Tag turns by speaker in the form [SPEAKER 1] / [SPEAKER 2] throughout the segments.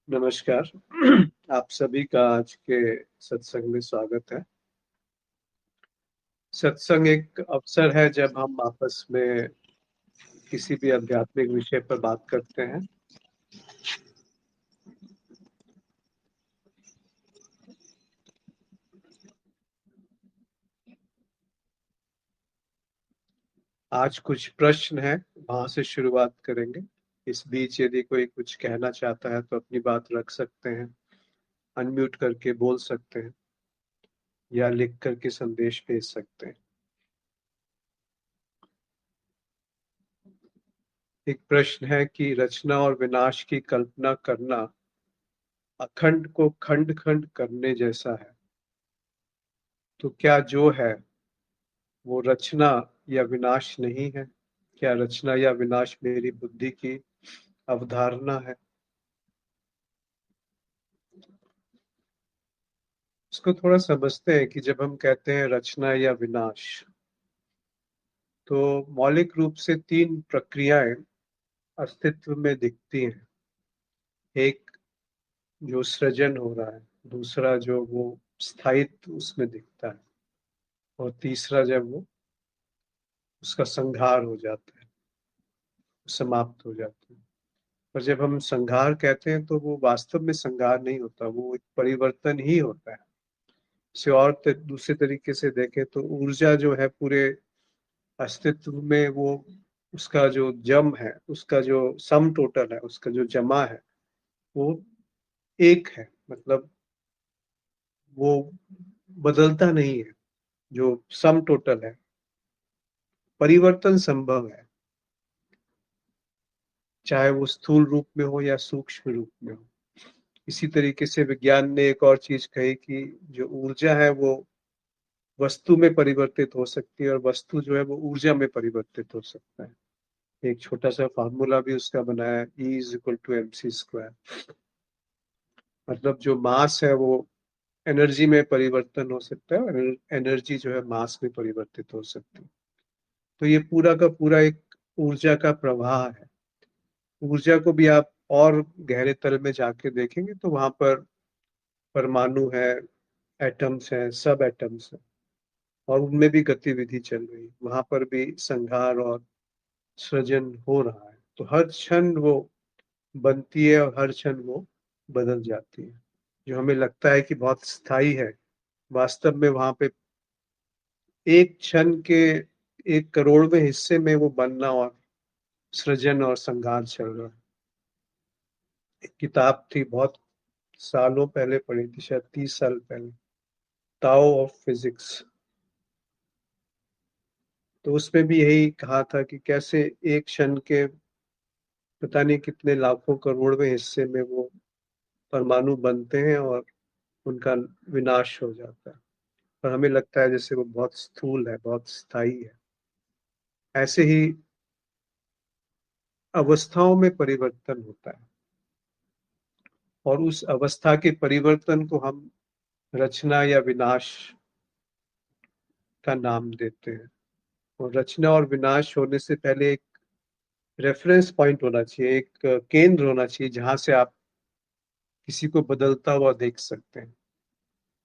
[SPEAKER 1] नमस्कार। आप सभी का आज के सत्संग में स्वागत है। सत्संग एक अवसर है जब हम आपस में किसी भी आध्यात्मिक विषय पर बात करते हैं। आज कुछ प्रश्न हैं, वहां से शुरुआत करेंगे। इस बीच यदि कोई कुछ कहना चाहता है तो अपनी बात रख सकते हैं, अनम्यूट करके बोल सकते हैं या लिख करके संदेश भेज सकते हैं। एक प्रश्न है कि रचना और विनाश की कल्पना करना अखंड को खंड खंड करने जैसा है, तो क्या जो है वो रचना या विनाश नहीं है? क्या रचना या विनाश मेरी बुद्धि की अवधारणा है? इसको थोड़ा समझते हैं कि जब हम कहते हैं रचना या विनाश, तो मौलिक रूप से तीन प्रक्रियाएं अस्तित्व में दिखती हैं। एक जो सृजन हो रहा है, दूसरा जो वो स्थायित्व उसमें दिखता है, और तीसरा जब वो उसका संहार हो जाता है, समाप्त हो जाता है। पर जब हम संहार कहते हैं तो वो वास्तव में संहार नहीं होता, वो एक परिवर्तन ही होता है। से और दूसरे तरीके से देखें तो ऊर्जा जो है पूरे अस्तित्व में, वो उसका जो जम है, उसका जो सम टोटल है, उसका जो जमा है, वो एक है। मतलब वो बदलता नहीं है। जो सम टोटल है, परिवर्तन संभव है, चाहे वो स्थूल रूप में हो या सूक्ष्म रूप में हो। इसी तरीके से विज्ञान ने एक और चीज कही कि जो ऊर्जा है वो वस्तु में परिवर्तित हो सकती है, और वस्तु जो है वो ऊर्जा में परिवर्तित हो सकता है। एक छोटा सा फार्मूला भी उसका बनाया, E = mc²। मतलब जो मास है वो एनर्जी में परिवर्तन हो सकता है, और एनर्जी जो है मास में परिवर्तित हो सकती है। तो ये पूरा का पूरा एक ऊर्जा का प्रवाह है। ऊर्जा को भी आप और गहरे तल में जाके देखेंगे तो वहां पर परमाणु है, एटम्स हैं, सब एटम्स हैं, और उनमें भी गतिविधि चल रही है। वहां पर भी संहार और सृजन हो रहा है। तो हर क्षण वो बनती है और हर क्षण वो बदल जाती है। जो हमें लगता है कि बहुत स्थायी है, वास्तव में वहां पे एक क्षण के 1 करोड़वें हिस्से में वो बनना और सृजन और संहार चल रहा है। एक किताब थी, बहुत सालों पहले पढ़ी थी, शायद 30 साल पहले, ताओ ऑफ फिजिक्स। तो उसमें भी यही कहा था कि कैसे एक क्षण के पता नहीं कितने लाखों करोड़वें हिस्से में वो परमाणु बनते हैं और उनका विनाश हो जाता है। और हमें लगता है जैसे वो बहुत स्थूल है, बहुत स्थायी है। ऐसे ही अवस्थाओं में परिवर्तन होता है, और उस अवस्था के परिवर्तन को हम रचना या विनाश का नाम देते हैं। और रचना और विनाश होने से पहले एक रेफरेंस पॉइंट होना चाहिए, एक केंद्र होना चाहिए जहां से आप किसी को बदलता हुआ देख सकते हैं।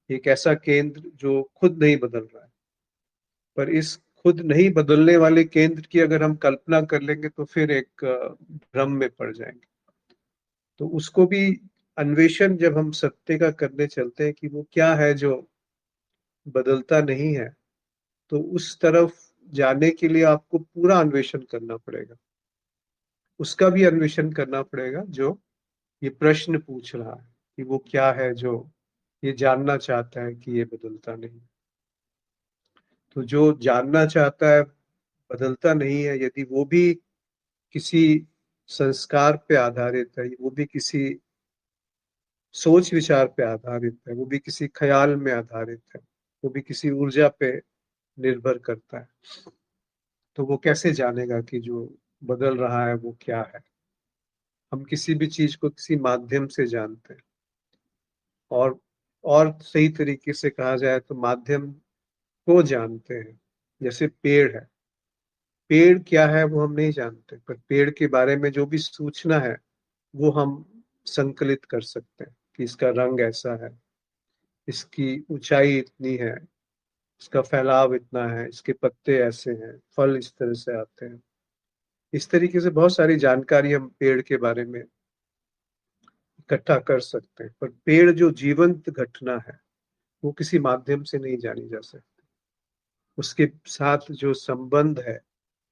[SPEAKER 1] एक ऐसा केंद्र जो खुद नहीं बदल रहा है। पर इस खुद नहीं बदलने वाले केंद्र की अगर हम कल्पना कर लेंगे तो फिर एक भ्रम में पड़ जाएंगे। तो उसको भी अन्वेषण जब हम सत्य का करने चलते हैं कि वो क्या है जो बदलता नहीं है, तो उस तरफ जाने के लिए आपको पूरा अन्वेषण करना पड़ेगा। उसका भी अन्वेषण करना पड़ेगा जो ये प्रश्न पूछ रहा है कि वो क्या है जो ये जानना चाहता है कि ये बदलता नहीं। तो जो जानना चाहता है बदलता नहीं है, यदि वो भी किसी संस्कार पे आधारित है, वो भी किसी सोच विचार पे आधारित है, वो भी किसी ख्याल में आधारित है, वो भी किसी ऊर्जा पे निर्भर करता है, तो वो कैसे जानेगा कि जो बदल रहा है वो क्या है? हम किसी भी चीज को किसी माध्यम से जानते हैं, और और सही तरीके से कहा जाए तो माध्यम को जानते हैं। जैसे पेड़ है, पेड़ क्या है वो हम नहीं जानते, पर पेड़ के बारे में जो भी सूचना है वो हम संकलित कर सकते हैं कि इसका रंग ऐसा है, इसकी ऊंचाई इतनी है, इसका फैलाव इतना है, इसके पत्ते ऐसे हैं, फल इस तरह से आते हैं। इस तरीके से बहुत सारी जानकारी हम पेड़ के बारे में इकट्ठा कर सकते हैं, पर पेड़ जो जीवंत घटना है वो किसी माध्यम से नहीं जानी जा सकती। उसके साथ जो संबंध है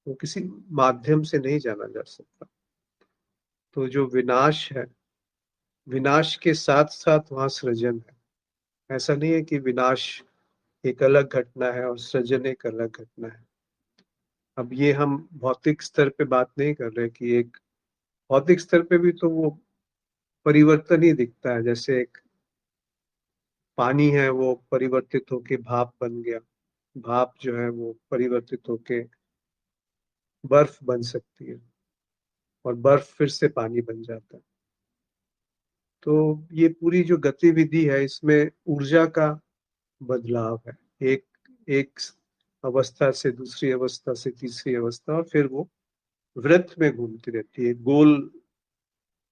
[SPEAKER 1] वो किसी माध्यम से नहीं जाना जा सकता। तो जो विनाश है, विनाश के साथ साथ वहां सृजन है। ऐसा नहीं है कि विनाश एक अलग घटना है और सृजन एक अलग घटना है। अब ये हम भौतिक स्तर पे बात नहीं कर रहे कि एक भौतिक स्तर पे भी तो वो परिवर्तन ही दिखता है। जैसे एक पानी है, वो परिवर्तित होके भाप बन गया, भाप जो है वो परिवर्तित होके बर्फ बन सकती है और बर्फ फिर से पानी बन जाता है। तो ये पूरी जो गतिविधि है इसमें ऊर्जा का बदलाव है, एक एक अवस्था से दूसरी अवस्था से तीसरी अवस्था, और फिर वो वृत्त में घूमती रहती है,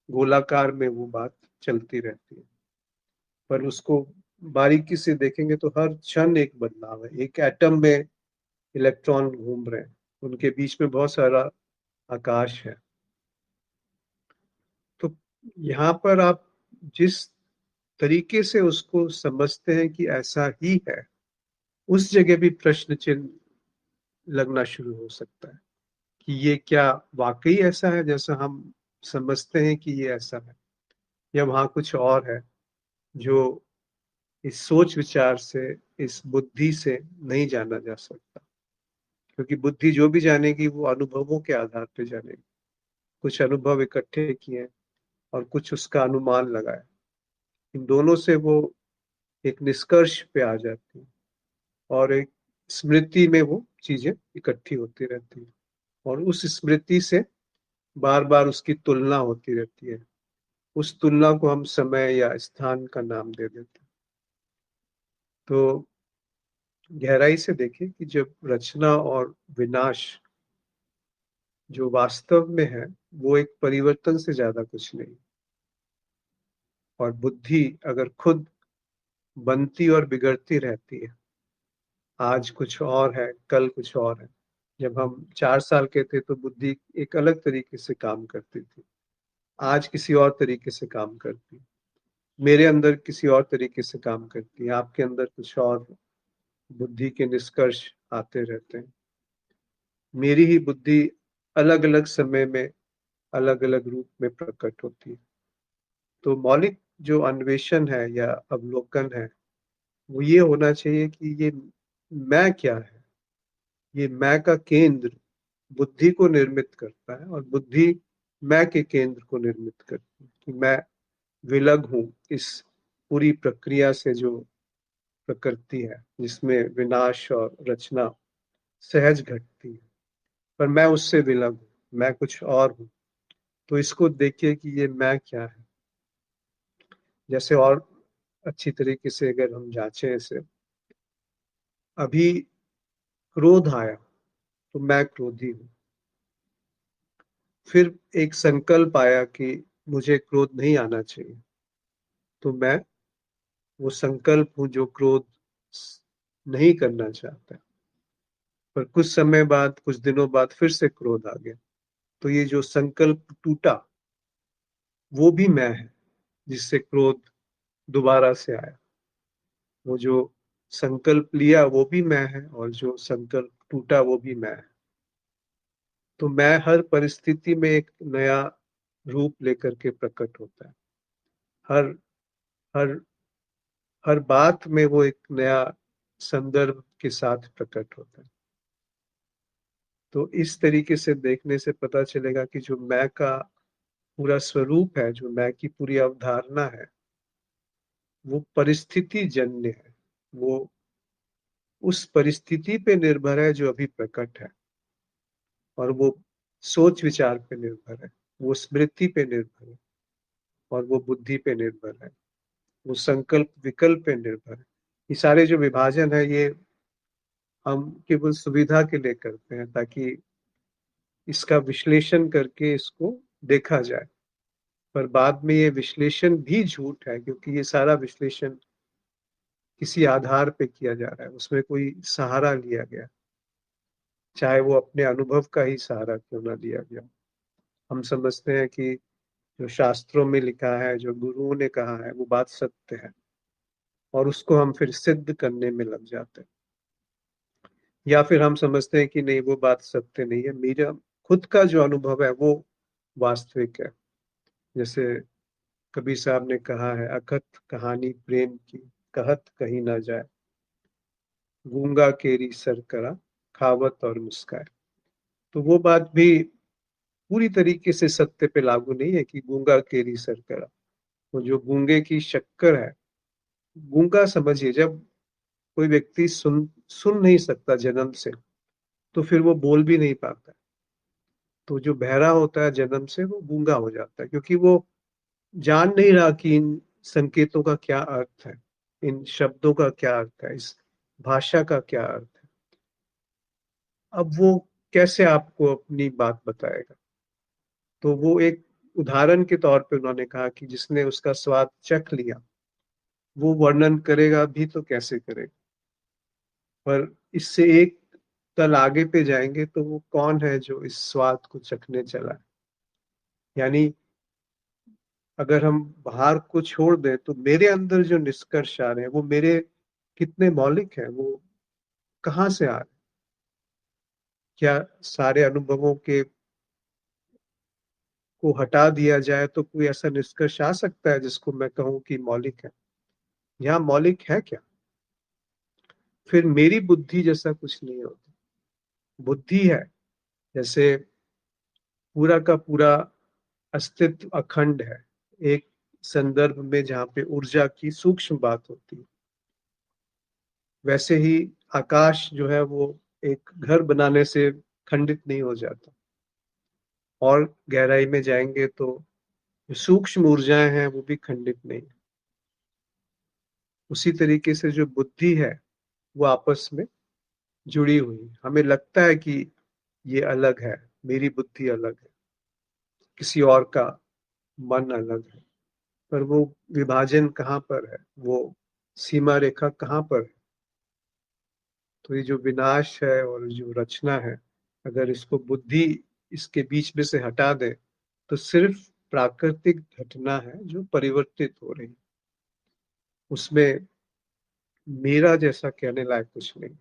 [SPEAKER 1] गोलाकार में वो बात चलती रहती है। पर उसको बारीकी से देखेंगे तो हर क्षण एक बदलाव है। एक एटम में इलेक्ट्रॉन घूम रहे हैं, उनके बीच में बहुत सारा आकाश है। तो यहाँ पर आप जिस तरीके से उसको समझते हैं कि ऐसा ही है, उस जगह भी प्रश्न चिन्ह लगना शुरू हो सकता है कि ये क्या वाकई ऐसा है जैसा हम समझते हैं कि ये ऐसा है, या वहां कुछ और है जो इस सोच विचार से, इस बुद्धि से नहीं जाना जा सकता। क्योंकि बुद्धि जो भी जानेगी वो अनुभवों के आधार पर जानेगी। कुछ अनुभव इकट्ठे किए और कुछ उसका अनुमान लगाए, इन दोनों से वो एक निष्कर्ष पे आ जाती है और एक स्मृति में वो चीजें इकट्ठी होती रहती है और उस स्मृति से बार बार उसकी तुलना होती रहती है। उस तुलना को हम समय या स्थान का नाम दे देते हैं। तो गहराई से देखें कि जब रचना और विनाश जो वास्तव में है वो एक परिवर्तन से ज्यादा कुछ नहीं, और बुद्धि अगर खुद बनती और बिगड़ती रहती है, आज कुछ और है, कल कुछ और है। जब हम 4 साल के थे तो बुद्धि एक अलग तरीके से काम करती थी, आज किसी और तरीके से काम करती है। मेरे अंदर किसी और तरीके से काम करती है, आपके अंदर कुछ और बुद्धि के निष्कर्ष आते रहते हैं। मेरी ही बुद्धि अलग अलग समय में अलग अलग रूप में प्रकट होती है। तो मौलिक जो अन्वेषण है या अवलोकन है वो ये होना चाहिए कि ये मैं क्या है। ये मैं का केंद्र बुद्धि को निर्मित करता है और बुद्धि मैं के केंद्र को निर्मित करती है कि मैं विलग हूं इस पूरी प्रक्रिया से जो प्रकृति है जिसमें विनाश और रचना सहज घटती है, पर मैं उससे विलग हूँ, मैं कुछ और हूँ। तो इसको देखिए कि ये मैं क्या है। जैसे और अच्छी तरीके से अगर हम जांचें इसे, अभी क्रोध आया तो मैं क्रोधी हूँ। फिर एक संकल्प आया कि मुझे क्रोध नहीं आना चाहिए, तो मैं वो संकल्प हूँ जो क्रोध नहीं करना चाहता। पर कुछ समय बाद, कुछ दिनों बाद फिर से क्रोध आ गया, तो ये जो संकल्प टूटा वो भी मैं है जिससे क्रोध दोबारा से आया। वो जो संकल्प लिया वो भी मैं है और जो संकल्प टूटा वो भी मैं है। तो मैं हर परिस्थिति में एक नया रूप लेकर के प्रकट होता है। हर हर हर बात में वो एक नया संदर्भ के साथ प्रकट होता है। तो इस तरीके से देखने से पता चलेगा कि जो मैं का पूरा स्वरूप है, जो मैं की पूरी अवधारणा है, वो परिस्थिति जन्य है। वो उस परिस्थिति पे निर्भर है जो अभी प्रकट है, और वो सोच विचार पे निर्भर है, वो स्मृति पे निर्भर है, और वो बुद्धि पे निर्भर है, वो संकल्प विकल्प पे निर्भर है। ये सारे जो विभाजन है ये हम केवल सुविधा के लिए करते हैं ताकि इसका विश्लेषण करके इसको देखा जाए। पर बाद में ये विश्लेषण भी झूठ है, क्योंकि ये सारा विश्लेषण किसी आधार पे किया जा रहा है, उसमें कोई सहारा लिया गया, चाहे वो अपने अनुभव का ही सहारा क्यों ना लिया गया। हम समझते हैं कि जो शास्त्रों में लिखा है, जो गुरुओं ने कहा है, वो बात सत्य है, और उसको हम फिर सिद्ध करने में लग जाते हैं। या फिर हम समझते हैं कि नहीं, वो बात सत्य नहीं है, मेरा खुद का जो अनुभव है वो वास्तविक है। जैसे कबीर साहब ने कहा है, अकथ कहानी प्रेम की, कहत कहीं ना जाए, गूंगा केरी सर करा, खावत और मुस्काए। तो वो बात भी पूरी तरीके से सत्य पे लागू नहीं है कि गूंगा केरी सर करा। वो जो गूंगे की शक्कर है, गूंगा समझिए, जब कोई व्यक्ति सुन सुन नहीं सकता जन्म से, तो फिर वो बोल भी नहीं पाता। तो जो बहरा होता है जन्म से, वो गूंगा हो जाता है, क्योंकि वो जान नहीं रहा कि इन संकेतों का क्या अर्थ है, इन शब्दों का क्या अर्थ है, इस भाषा का क्या अर्थ है। अब वो कैसे आपको अपनी बात बताएगा? तो वो एक उदाहरण के तौर पे उन्होंने कहा कि जिसने उसका स्वाद चख लिया, वो वर्णन करेगा भी तो कैसे करेगा। पर इससे एक तल आगे पे जाएंगे तो वो कौन है जो इस स्वाद को चखने चला है? यानी अगर हम बाहर को छोड़ दें, तो मेरे अंदर जो निष्कर्ष आ रहे हैं वो मेरे कितने मौलिक हैं, वो कहाँ से आ रहे हैं? क्या सारे अनुभवों के को हटा दिया जाए तो कोई ऐसा निष्कर्ष आ सकता है जिसको मैं कहूँ कि मौलिक है? यहाँ मौलिक है क्या? फिर मेरी बुद्धि जैसा कुछ नहीं होता। बुद्धि है जैसे पूरा का पूरा अस्तित्व अखंड है, एक संदर्भ में जहाँ पे ऊर्जा की सूक्ष्म बात होती है। वैसे ही आकाश जो है वो एक घर बनाने से खंडित नहीं हो जाता, और गहराई में जाएंगे तो जो सूक्ष्म ऊर्जाएं हैं वो भी खंडित नहीं। उसी तरीके से जो बुद्धि है वो आपस में जुड़ी हुई है। हमें लगता है कि ये अलग है, मेरी बुद्धि अलग है, किसी और का मन अलग है, पर वो विभाजन कहाँ पर है, वो सीमा रेखा कहाँ पर है? तो ये जो विनाश है और जो रचना है, अगर इसको बुद्धि इसके बीच में से हटा दे, तो सिर्फ प्राकृतिक घटना है जो परिवर्तित हो रही, उसमें मेरा जैसा कहने लायक कुछ नहीं।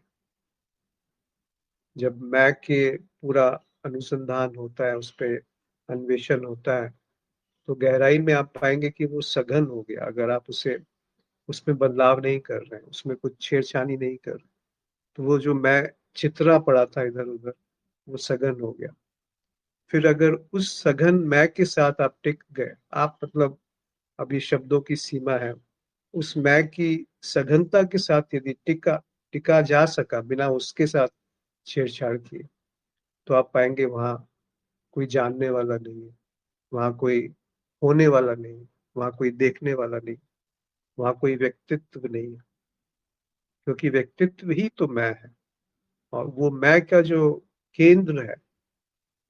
[SPEAKER 1] जब मैं के पूरा अनुसंधान होता है, उस पे अन्वेषण होता है, तो गहराई में आप पाएंगे कि वो सघन हो गया। अगर आप उसे उसमें बदलाव नहीं कर रहे हैं, उसमें कुछ छेड़छानी नहीं कर रहे, तो वो जो मैं चित्रा पड़ा था इधर उधर, वो सघन हो गया। फिर अगर उस सघन मैं के साथ आप टिक गए, आप मतलब, अब ये शब्दों की सीमा है, उस मैं की सघनता के साथ यदि टिका टिका जा सका बिना उसके साथ छेड़छाड़ किए, तो आप पाएंगे वहां कोई जानने वाला नहीं है, वहां कोई होने वाला नहीं, वहां कोई देखने वाला नहीं, वहां कोई व्यक्तित्व नहीं है, क्योंकि व्यक्तित्व ही तो मैं है। और वो मैं का जो केंद्र है,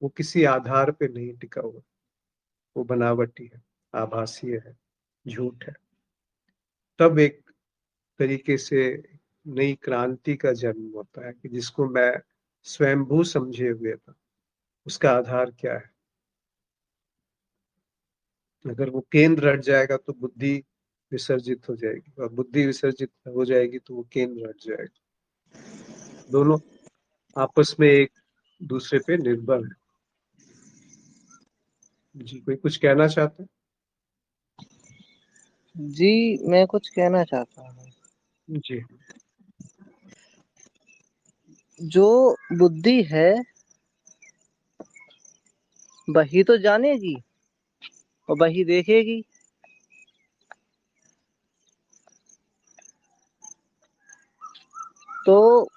[SPEAKER 1] वो किसी आधार पे नहीं टिका हुआ, वो बनावटी है, आभासी है, झूठ है। तब एक तरीके से नई क्रांति का जन्म होता है कि जिसको मैं स्वयंभू समझे हुए था, उसका आधार क्या है? अगर वो केंद्र हट जाएगा तो बुद्धि विसर्जित हो जाएगी, और बुद्धि विसर्जित हो जाएगी तो वो केंद्र हट जाएगा। दोनों आपस में एक दूसरे पे निर्भर है। जी, कोई कुछ कहना चाहते हैं?
[SPEAKER 2] जी, मैं कुछ कहना चाहता हूँ।
[SPEAKER 1] जी।
[SPEAKER 2] जो बुद्धि है वही तो जानेगी और वही देखेगी। तो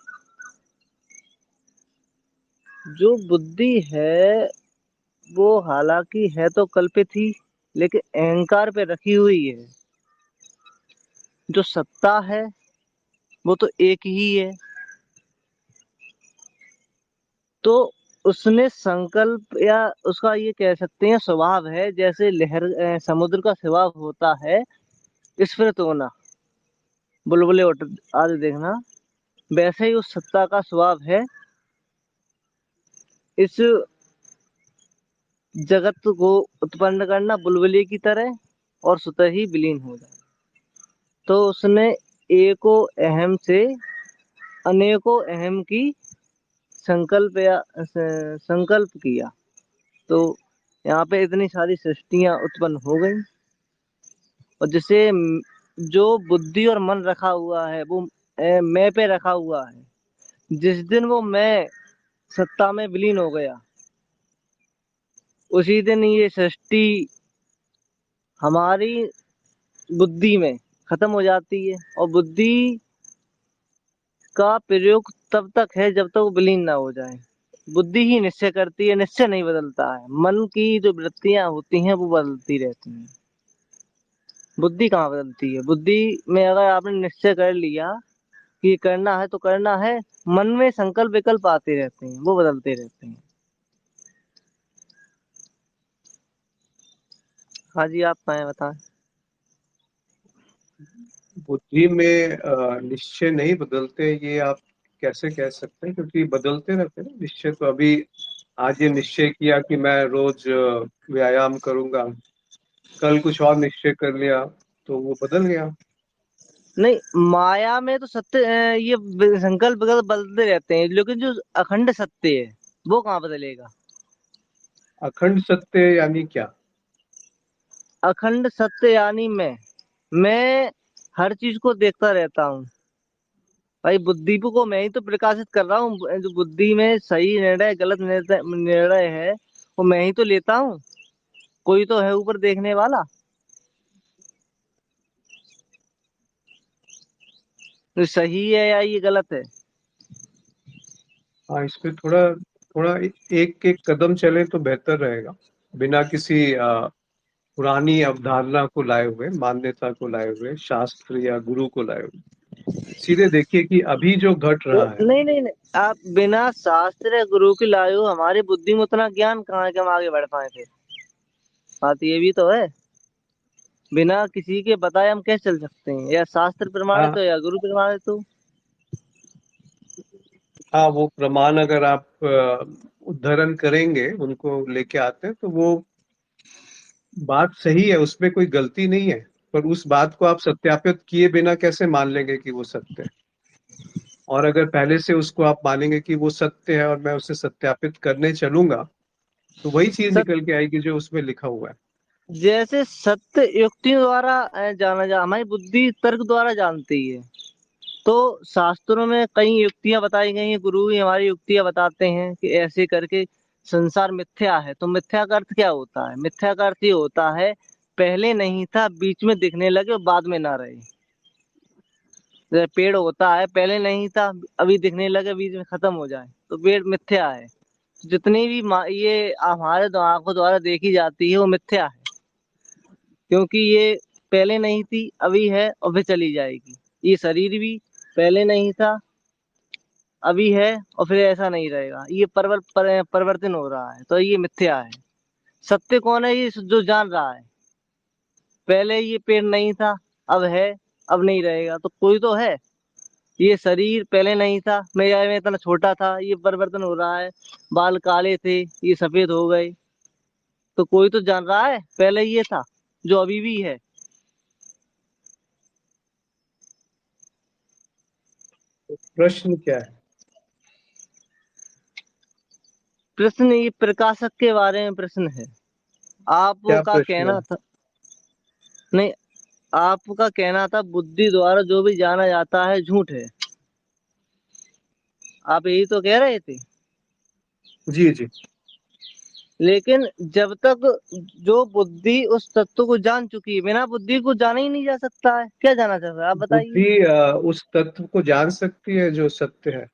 [SPEAKER 2] जो बुद्धि है वो हालांकि है तो कल्पित ही, लेकिन अहंकार पे रखी हुई है। जो सत्ता है वो तो एक ही है। तो उसने संकल्प, या उसका ये कह सकते हैं स्वभाव है, जैसे लहर समुद्र का स्वभाव होता है स्फुरित होना, बुलबुले उठ आदि देखना, वैसे ही उस सत्ता का स्वभाव है इस जगत को उत्पन्न करना बुलबुले की तरह, और स्वतः ही विलीन हो जाए। तो उसने एको अहम से अनेकों अहम की संकल्प संकल्प किया, तो यहाँ पे इतनी सारी सृष्टियां उत्पन्न हो गई। और जिसे जो बुद्धि और मन रखा हुआ है वो मैं पे रखा हुआ है, जिस दिन वो मैं सत्ता में विलीन हो गया, उसी दिन ये सृष्टि हमारी बुद्धि में खत्म हो जाती है। और बुद्धि का प्रयोग तब तक है जब तक वो विलीन ना हो जाए। बुद्धि ही निश्चय करती है, निश्चय नहीं बदलता है। मन की जो वृत्तियां होती हैं वो बदलती रहती हैं, बुद्धि कहाँ बदलती है। बुद्धि में अगर आपने निश्चय कर लिया कि ये करना है तो करना है, मन में संकल्प विकल्प आते रहते हैं, वो बदलते रहते हैं। हाँ जी, आप मैं बताएं।
[SPEAKER 1] बुद्धि में निश्चय नहीं बदलते, ये आप कैसे कह सकते हैं? क्योंकि बदलते रहते हैं ना निश्चय। तो अभी आज ये निश्चय किया कि मैं रोज व्यायाम करूंगा, कल कुछ और निश्चय कर लिया तो वो बदल गया।
[SPEAKER 2] नहीं, माया में तो सत्य ये संकल्प विकल्प बदलते रहते हैं, लेकिन जो अखंड सत्य है वो कहाँ बदलेगा।
[SPEAKER 1] अखंड सत्य यानी क्या?
[SPEAKER 2] अखंड सत्य यानी मैं हर चीज को देखता रहता हूँ भाई। बुद्धि को मैं ही तो प्रकाशित कर रहा हूँ। जो बुद्धि में सही निर्णय गलत निर्णय है वो मैं ही तो लेता हूँ, कोई तो है ऊपर देखने वाला। तो सही है या ये गलत है।
[SPEAKER 1] हाँ, इसमें थोड़ा थोड़ा एक एक कदम चले तो बेहतर रहेगा, बिना किसी पुरानी अवधारणा को लाए हुए, मान्यता को लाए हुए, शास्त्र या गुरु को लाए हुए। सीधे देखिए कि अभी जो घट
[SPEAKER 2] तो
[SPEAKER 1] रहा है।
[SPEAKER 2] नहीं नहीं नहीं, आप बिना शास्त्र या गुरु की लाए हो, हमारी बुद्धि में उतना ज्ञान कहाँ है कि हम आगे बढ़ पाए थे। बात ये भी तो है। बिना किसी के बताए हम कैसे चल सकते हैं, या शास्त्र प्रमाणित
[SPEAKER 1] हाँ,
[SPEAKER 2] हो या गुरु प्रमाणित हो।
[SPEAKER 1] हाँ, वो प्रमाण अगर आप उद्धरण करेंगे, उनको लेके आते हैं, तो वो बात सही है, उसमें कोई गलती नहीं है। पर उस बात को आप सत्यापित किए बिना कैसे मान लेंगे कि वो सत्य है? और अगर पहले से उसको आप मानेंगे कि वो सत्य है और मैं उसे सत्यापित करने चलूंगा, तो वही चीज
[SPEAKER 2] सत्य,
[SPEAKER 1] निकल के आएगी जो उसमें लिखा हुआ है।
[SPEAKER 2] जैसे सत्य युक्तियों द्वारा जाना जा, हमारी बुद्धि तर्क द्वारा जानती है। तो शास्त्रों में कई युक्तियां बताई गई हैं, गुरु ही हमारी युक्तियां बताते हैं कि ऐसे करके संसार मिथ्या है। तो मिथ्या का अर्थ क्या होता है। मिथ्या का अर्थ ये होता है पहले नहीं था, बीच में दिखने लगे और बाद में ना रहे। जैसे पेड़ होता है, पहले नहीं था, अभी दिखने लगे, बीच में खत्म हो जाए, तो पेड़ मिथ्या है। जितनी भी ये हमारे आंखों द्वारा देखी जाती है वो मिथ्या है, क्योंकि ये पहले नहीं थी, अभी है और फिर चली जाएगी। ये शरीर भी पहले नहीं था, अभी है और फिर ऐसा नहीं रहेगा। ये परिवर्तन हो रहा है, तो ये मिथ्या है। सत्य कौन है, ये जो जान रहा है पहले ये पेड़ नहीं था, अब है, अब नहीं रहेगा, तो कोई तो है। ये शरीर पहले नहीं था, मेरा में इतना छोटा था, ये परिवर्तन हो रहा है। बाल काले थे, ये सफेद हो गए, तो कोई तो जान रहा है पहले ये था, जो अभी भी है।
[SPEAKER 1] प्रश्न क्या है?
[SPEAKER 2] प्रश्न ये प्रकाशक के बारे में प्रश्न है।
[SPEAKER 1] क्या
[SPEAKER 2] आपका
[SPEAKER 1] प्रश्न
[SPEAKER 2] कहना
[SPEAKER 1] है?
[SPEAKER 2] था, नहीं, आपका कहना था बुद्धि द्वारा जो भी जाना जाता है झूठ है। आप यही तो कह रहे थे।
[SPEAKER 1] जी, जी।
[SPEAKER 2] लेकिन जब तक जो बुद्धि उस तत्व को जान चुकी है, बिना बुद्धि को जाना ही नहीं जा सकता है। क्या जाना चाह रहे हैं आप बताइए।
[SPEAKER 1] बुद्धि उस तत्व को जान सकती है जो सत्य है।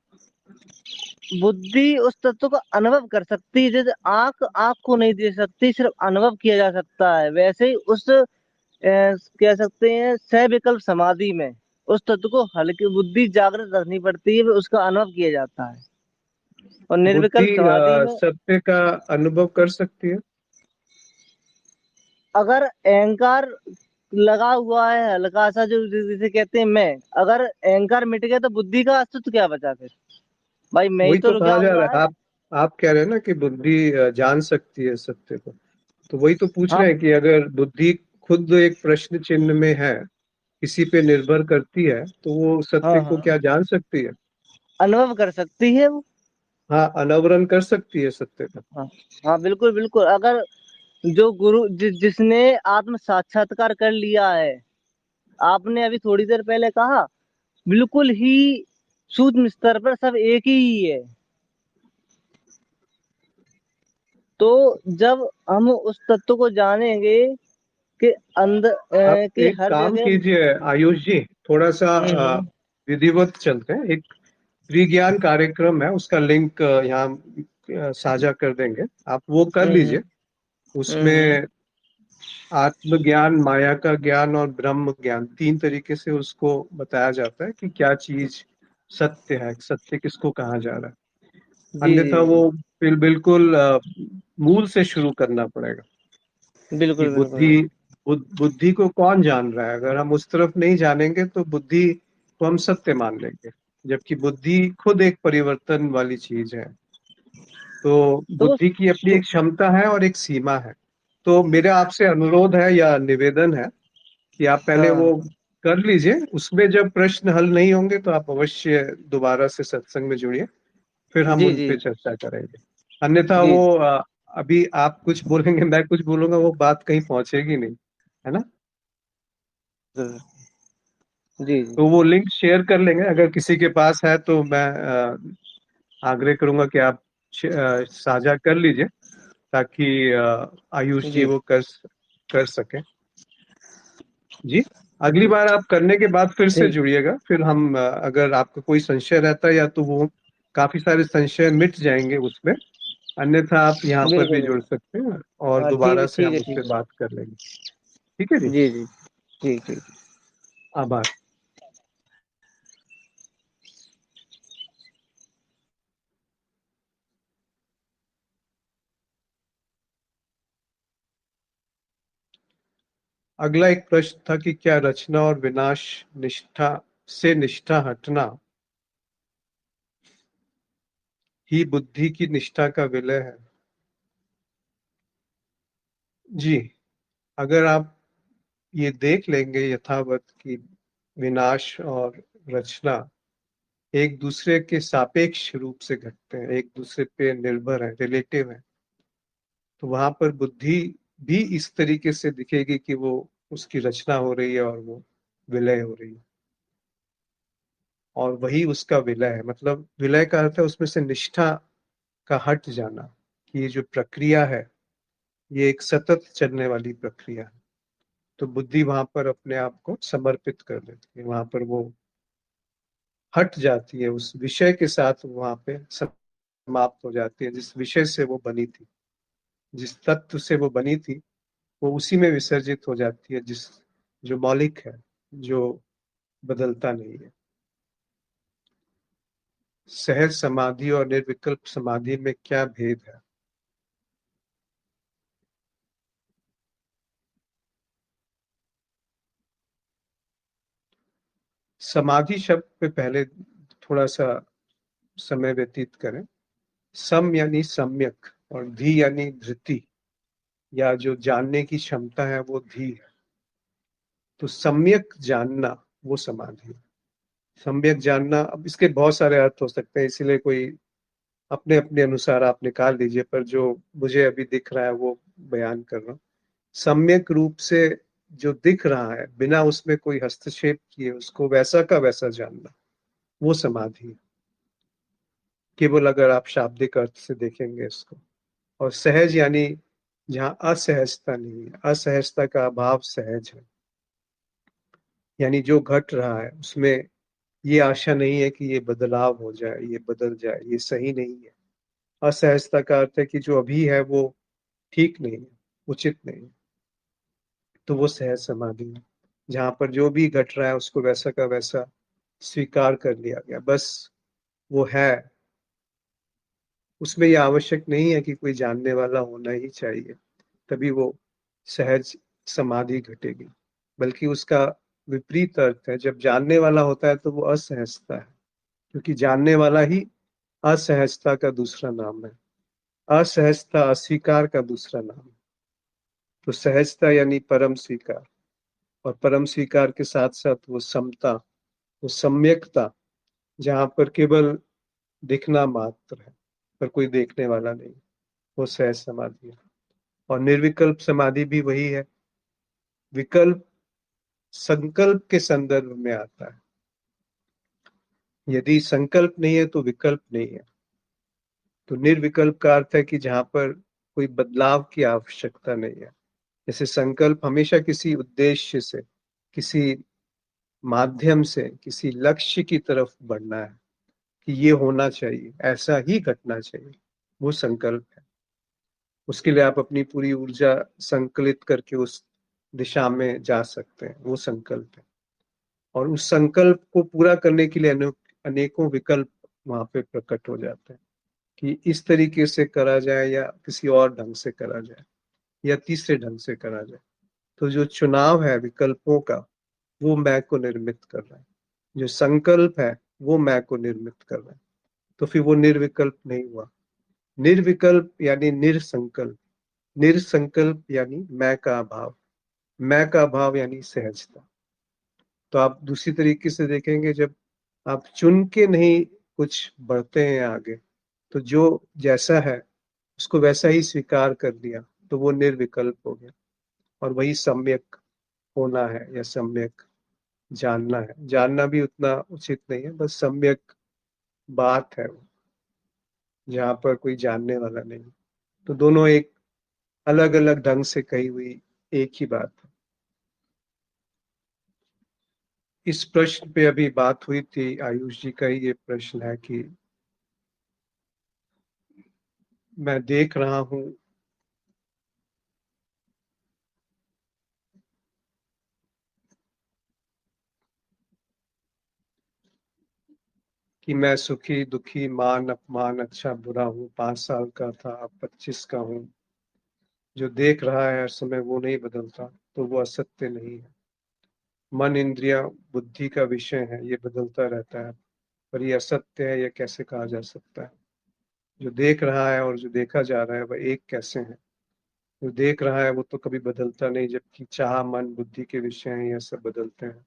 [SPEAKER 2] बुद्धि उस तत्व का अनुभव कर सकती है, जैसे आंख आंख को नहीं दे सकती, सिर्फ अनुभव किया जा सकता है। वैसे ही उस कह सकते हैं सविकल्प समाधि में उस तत्व को हल्की बुद्धि जागृत रखनी पड़ती है, उसका अनुभव किया जाता है। और
[SPEAKER 1] बुद्धि
[SPEAKER 2] निर्विकल्प समाधि में
[SPEAKER 1] सत्य का अनुभव कर सकती है।
[SPEAKER 2] अगर अहंकार लगा हुआ है हल्का सा, जो जिसे कहते हैं मैं, अगर अहंकार मिट गया तो बुद्धि का अस्तित्व क्या बचा फिर? भाई मैं ही
[SPEAKER 1] वही
[SPEAKER 2] तो
[SPEAKER 1] तो
[SPEAKER 2] रुका
[SPEAKER 1] कहा जा
[SPEAKER 2] हुआ
[SPEAKER 1] रहा है।
[SPEAKER 2] है।
[SPEAKER 1] आप कह रहे हैं ना कि बुद्धि जान सकती है सत्य को। तो वही तो पूछ
[SPEAKER 2] हाँ,
[SPEAKER 1] रहे हैं कि अगर बुद्धि खुद एक प्रश्न चिन्ह में है, किसी पे निर्भर करती है, तो वो
[SPEAKER 2] हाँ,
[SPEAKER 1] सत्य को
[SPEAKER 2] हाँ,
[SPEAKER 1] क्या जान सकती है?
[SPEAKER 2] अनुभव कर सकती है वो।
[SPEAKER 1] हाँ, अनावरण कर सकती है सत्य का।
[SPEAKER 2] हाँ, हाँ, बिल्कुल बिल्कुल। अगर जो जिसने आत्म साक्षात्कार कर लिया है, आपने अभी थोड़ी देर पहले कहा, बिल्कुल ही सूक्ष्म स्तर पर सब एक ही है। तो जब हम उस तत्व को जानेंगे कि अंदर
[SPEAKER 1] आप
[SPEAKER 2] कि
[SPEAKER 1] एक
[SPEAKER 2] हर
[SPEAKER 1] काम
[SPEAKER 2] जगह।
[SPEAKER 1] कीजिए आयुष जी, थोड़ा सा
[SPEAKER 2] हम्म,
[SPEAKER 1] विधिवत चलते हैं। एक विज्ञान कार्यक्रम है, उसका लिंक यहाँ साझा कर देंगे, आप वो कर
[SPEAKER 2] हम्म,
[SPEAKER 1] लीजिए।
[SPEAKER 2] हम्म,
[SPEAKER 1] उसमें आत्मज्ञान, माया का ज्ञान और ब्रह्म ज्ञान, तीन तरीके से उसको बताया जाता है कि क्या चीज सत्य है, सत्य किसको कहा जा रहा है।
[SPEAKER 2] जी,
[SPEAKER 1] अन्यथा
[SPEAKER 2] जी,
[SPEAKER 1] वो फिर बिल्कुल मूल से शुरू करना पड़ेगा कि
[SPEAKER 2] बिल्कुल बिल्कुल।
[SPEAKER 1] बुद्धि को कौन जान रहा है। अगर हम उस तरफ नहीं जानेंगे तो बुद्धि को हम सत्य मान लेंगे, जबकि बुद्धि खुद एक परिवर्तन वाली चीज है। तो
[SPEAKER 2] तो
[SPEAKER 1] बुद्धि की अपनी एक क्षमता है और एक सीमा है। तो मेरा आपसे अनुरोध है या निवेदन है कि आप पहले
[SPEAKER 2] हाँ,
[SPEAKER 1] वो कर लीजिए। उसमें जब प्रश्न हल नहीं होंगे तो आप अवश्य दोबारा से सत्संग में जुड़िए, फिर हम
[SPEAKER 2] जी,
[SPEAKER 1] उन
[SPEAKER 2] जी,
[SPEAKER 1] पे चर्चा करेंगे। अन्यथा
[SPEAKER 2] जी,
[SPEAKER 1] वो अभी आप कुछ बोलेंगे, मैं कुछ बोलूंगा, वो बात कहीं पहुंचेगी नहीं, है ना।
[SPEAKER 2] जी, जी,
[SPEAKER 1] तो वो लिंक शेयर कर लेंगे, अगर किसी के पास है तो मैं आग्रह करूंगा कि आप साझा कर लीजिए, ताकि आयुष जी
[SPEAKER 2] जी,
[SPEAKER 1] वो कर सके। जी, अगली बार आप करने के बाद फिर से
[SPEAKER 2] ठीक,
[SPEAKER 1] जुड़िएगा, फिर हम अगर आपका कोई संशय रहता है या तो वो काफी सारे संशय मिट जाएंगे उसमें। अन्यथा आप यहाँ पर भी
[SPEAKER 2] बिल्कुल।
[SPEAKER 1] जुड़ सकते हैं और
[SPEAKER 2] हाँ, ठीक
[SPEAKER 1] दोबारा
[SPEAKER 2] है,
[SPEAKER 1] से
[SPEAKER 2] ठीक
[SPEAKER 1] हम
[SPEAKER 2] है,
[SPEAKER 1] उस
[SPEAKER 2] ठीक
[SPEAKER 1] पर
[SPEAKER 2] है।
[SPEAKER 1] बात कर लेंगे। ठीक है जी।
[SPEAKER 2] जी, जी, ठीक, ठीक।
[SPEAKER 1] आभार। अगला एक प्रश्न था कि क्या रचना और विनाश निष्ठा हटना ही बुद्धि की निष्ठा का विलय है? जी, अगर आप ये देख लेंगे यथावत कि विनाश और रचना एक दूसरे के सापेक्ष रूप से घटते हैं, एक दूसरे पे निर्भर है, रिलेटिव है, तो वहां पर बुद्धि भी इस तरीके से दिखेगी कि वो उसकी रचना हो रही है और वो विलय हो रही है, और वही उसका विलय है। मतलब विलय का अर्थ है उसमें से निष्ठा का हट जाना, कि ये जो प्रक्रिया है ये एक सतत चलने वाली प्रक्रिया है। तो बुद्धि वहां पर अपने आप को समर्पित कर देती है, वहां पर वो हट जाती है, उस विषय के साथ वहां पे समाप्त हो जाती है जिस विषय से वो बनी थी, जिस तत्व से वो बनी थी, वो उसी में विसर्जित हो जाती है, जिस जो मौलिक है, जो बदलता नहीं है। सहज समाधि और निर्विकल्प समाधि में क्या भेद है? समाधि शब्द पे पहले थोड़ा सा समय व्यतीत करें। सम यानी सम्यक और धी यानी धृति, या जो जानने की क्षमता है वो धी है। तो सम्यक जानना वो समाधि है। सम्यक जानना, अब इसके बहुत सारे अर्थ हो सकते हैं, इसीलिए कोई अपने अपने अनुसार आप निकाल लीजिए, पर जो मुझे अभी दिख रहा है वो बयान कर रहा हूँ। सम्यक रूप से जो दिख रहा है, बिना उसमें कोई हस्तक्षेप किए उसको वैसा का वैसा जानना, वो समाधि है। केवल अगर आप शाब्दिक अर्थ से देखेंगे इसको। और सहज यानी जहाँ असहजता नहीं है, असहजता का अभाव सहज है। यानी जो घट रहा है उसमें ये आशा नहीं है कि ये बदलाव हो जाए, ये बदल जाए, ये सही नहीं है। असहजता का अर्थ है कि जो अभी है वो ठीक नहीं है, उचित नहीं है। तो वो सहज समाधि है, जहां पर जो भी घट रहा है उसको वैसा का वैसा स्वीकार कर लिया गया, बस वो है, उसमें यह आवश्यक नहीं है कि कोई जानने वाला होना ही चाहिए, तभी वो सहज समाधि घटेगी, बल्कि उसका विपरीत अर्थ है। जब जानने वाला होता है तो वो असहजता है, क्योंकि जानने वाला ही असहजता का दूसरा नाम है। असहजता अस्वीकार का दूसरा नाम है। तो सहजता यानी परम स्वीकार, और परम स्वीकार के साथ साथ वो समता, वो सम्यकता, जहां पर केवल दिखना मात्र है पर कोई देखने वाला नहीं, वो सहज समाधि है। और निर्विकल्प समाधि भी वही है। विकल्प संकल्प के संदर्भ में आता है। यदि संकल्प नहीं है तो विकल्प नहीं है। तो निर्विकल्प का अर्थ है कि जहां पर कोई बदलाव की आवश्यकता नहीं है। जैसे संकल्प हमेशा किसी उद्देश्य से, किसी माध्यम से, किसी लक्ष्य की तरफ बढ़ना है, कि ये होना चाहिए, ऐसा ही घटना चाहिए, वो संकल्प है। उसके लिए आप अपनी पूरी ऊर्जा संकलित करके उस दिशा में जा सकते हैं, वो संकल्प है। और उस संकल्प को पूरा करने के लिए अनेकों विकल्प वहां पे प्रकट हो जाते हैं, कि इस तरीके से करा जाए या किसी और ढंग से करा जाए या तीसरे ढंग से करा जाए। तो जो चुनाव है विकल्पों का, वो मैं को निर्मित कर रहा है। जो संकल्प है वो मैं को निर्मित कर रहा है। तो फिर वो निर्विकल्प नहीं हुआ। निर्विकल्प यानी निरसंकल्प, निरसंकल्प यानी मैं का अभाव, मैं का अभाव यानी सहजता। तो आप दूसरी तरीके से देखेंगे, जब आप चुन के नहीं कुछ बढ़ते हैं आगे, तो जो जैसा है उसको वैसा ही स्वीकार कर लिया, तो वो निर्विकल्प हो गया। और वही सम्यक होना है या सम्यक जानना है। जानना भी उतना उचित नहीं है, बस सम्यक बात है वो, जहाँ पर कोई जानने वाला नहीं। तो दोनों एक अलग अलग ढंग से कही हुई एक ही बात है। इस प्रश्न पे अभी बात हुई थी, आयुष जी का ही ये प्रश्न है कि मैं देख रहा हूं कि मैं सुखी दुखी मान अपमान अच्छा बुरा हूँ, 5 साल का था अब 25 का हूँ। जो देख रहा है हर समय वो नहीं बदलता, तो वो असत्य नहीं है। मन इंद्रिया बुद्धि का विषय है, ये बदलता रहता है, पर ये असत्य है, ये कैसे कहा जा सकता है? जो देख रहा है और जो देखा जा रहा है वह एक कैसे है? जो देख रहा है वो तो कभी बदलता नहीं, जबकि चाह मन बुद्धि के विषय हैं, यह सब बदलते हैं।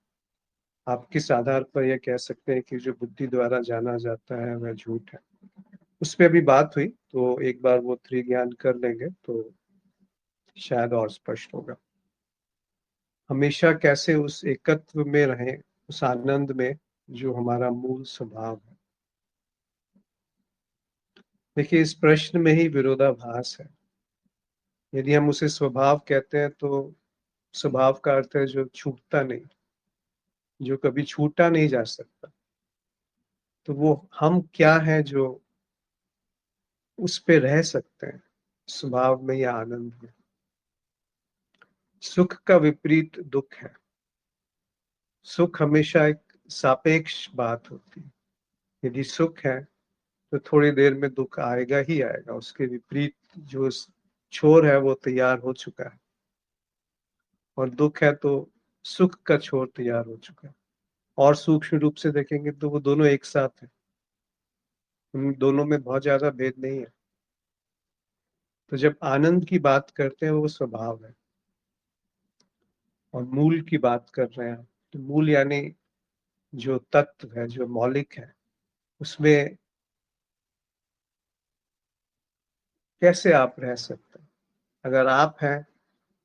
[SPEAKER 1] आप किस आधार पर यह कह सकते हैं कि जो बुद्धि द्वारा जाना जाता है वह झूठ है? उस पर अभी बात हुई, तो एक बार वो त्रिज्ञान कर लेंगे तो शायद और स्पष्ट होगा। हमेशा कैसे उस एकत्व में रहें, उस आनंद में जो हमारा मूल स्वभाव है। देखिए, इस प्रश्न में ही विरोधाभास है। यदि हम उसे स्वभाव कहते हैं तो स्वभाव का अर्थ है जो छूटता नहीं, जो कभी छूटा नहीं जा सकता। तो वो हम क्या है जो उस पे रह सकते हैं, स्वभाव में या आनंद में। सुख का विपरीत दुख है। सुख हमेशा एक सापेक्ष बात होती है। यदि सुख है तो थोड़ी देर में दुख आएगा ही आएगा, उसके विपरीत जो छोर है वो तैयार हो चुका है। और दुख है तो सुख का छोर तैयार हो चुका है। और सूक्ष्म रूप से देखेंगे तो वो दोनों एक साथ है, उन दोनों में बहुत ज्यादा भेद नहीं है। तो जब आनंद की बात करते हैं वो स्वभाव है, और मूल की बात कर रहे हैं तो मूल यानी जो तत्व है, जो मौलिक है, उसमें कैसे आप रह सकते हैं? अगर आप हैं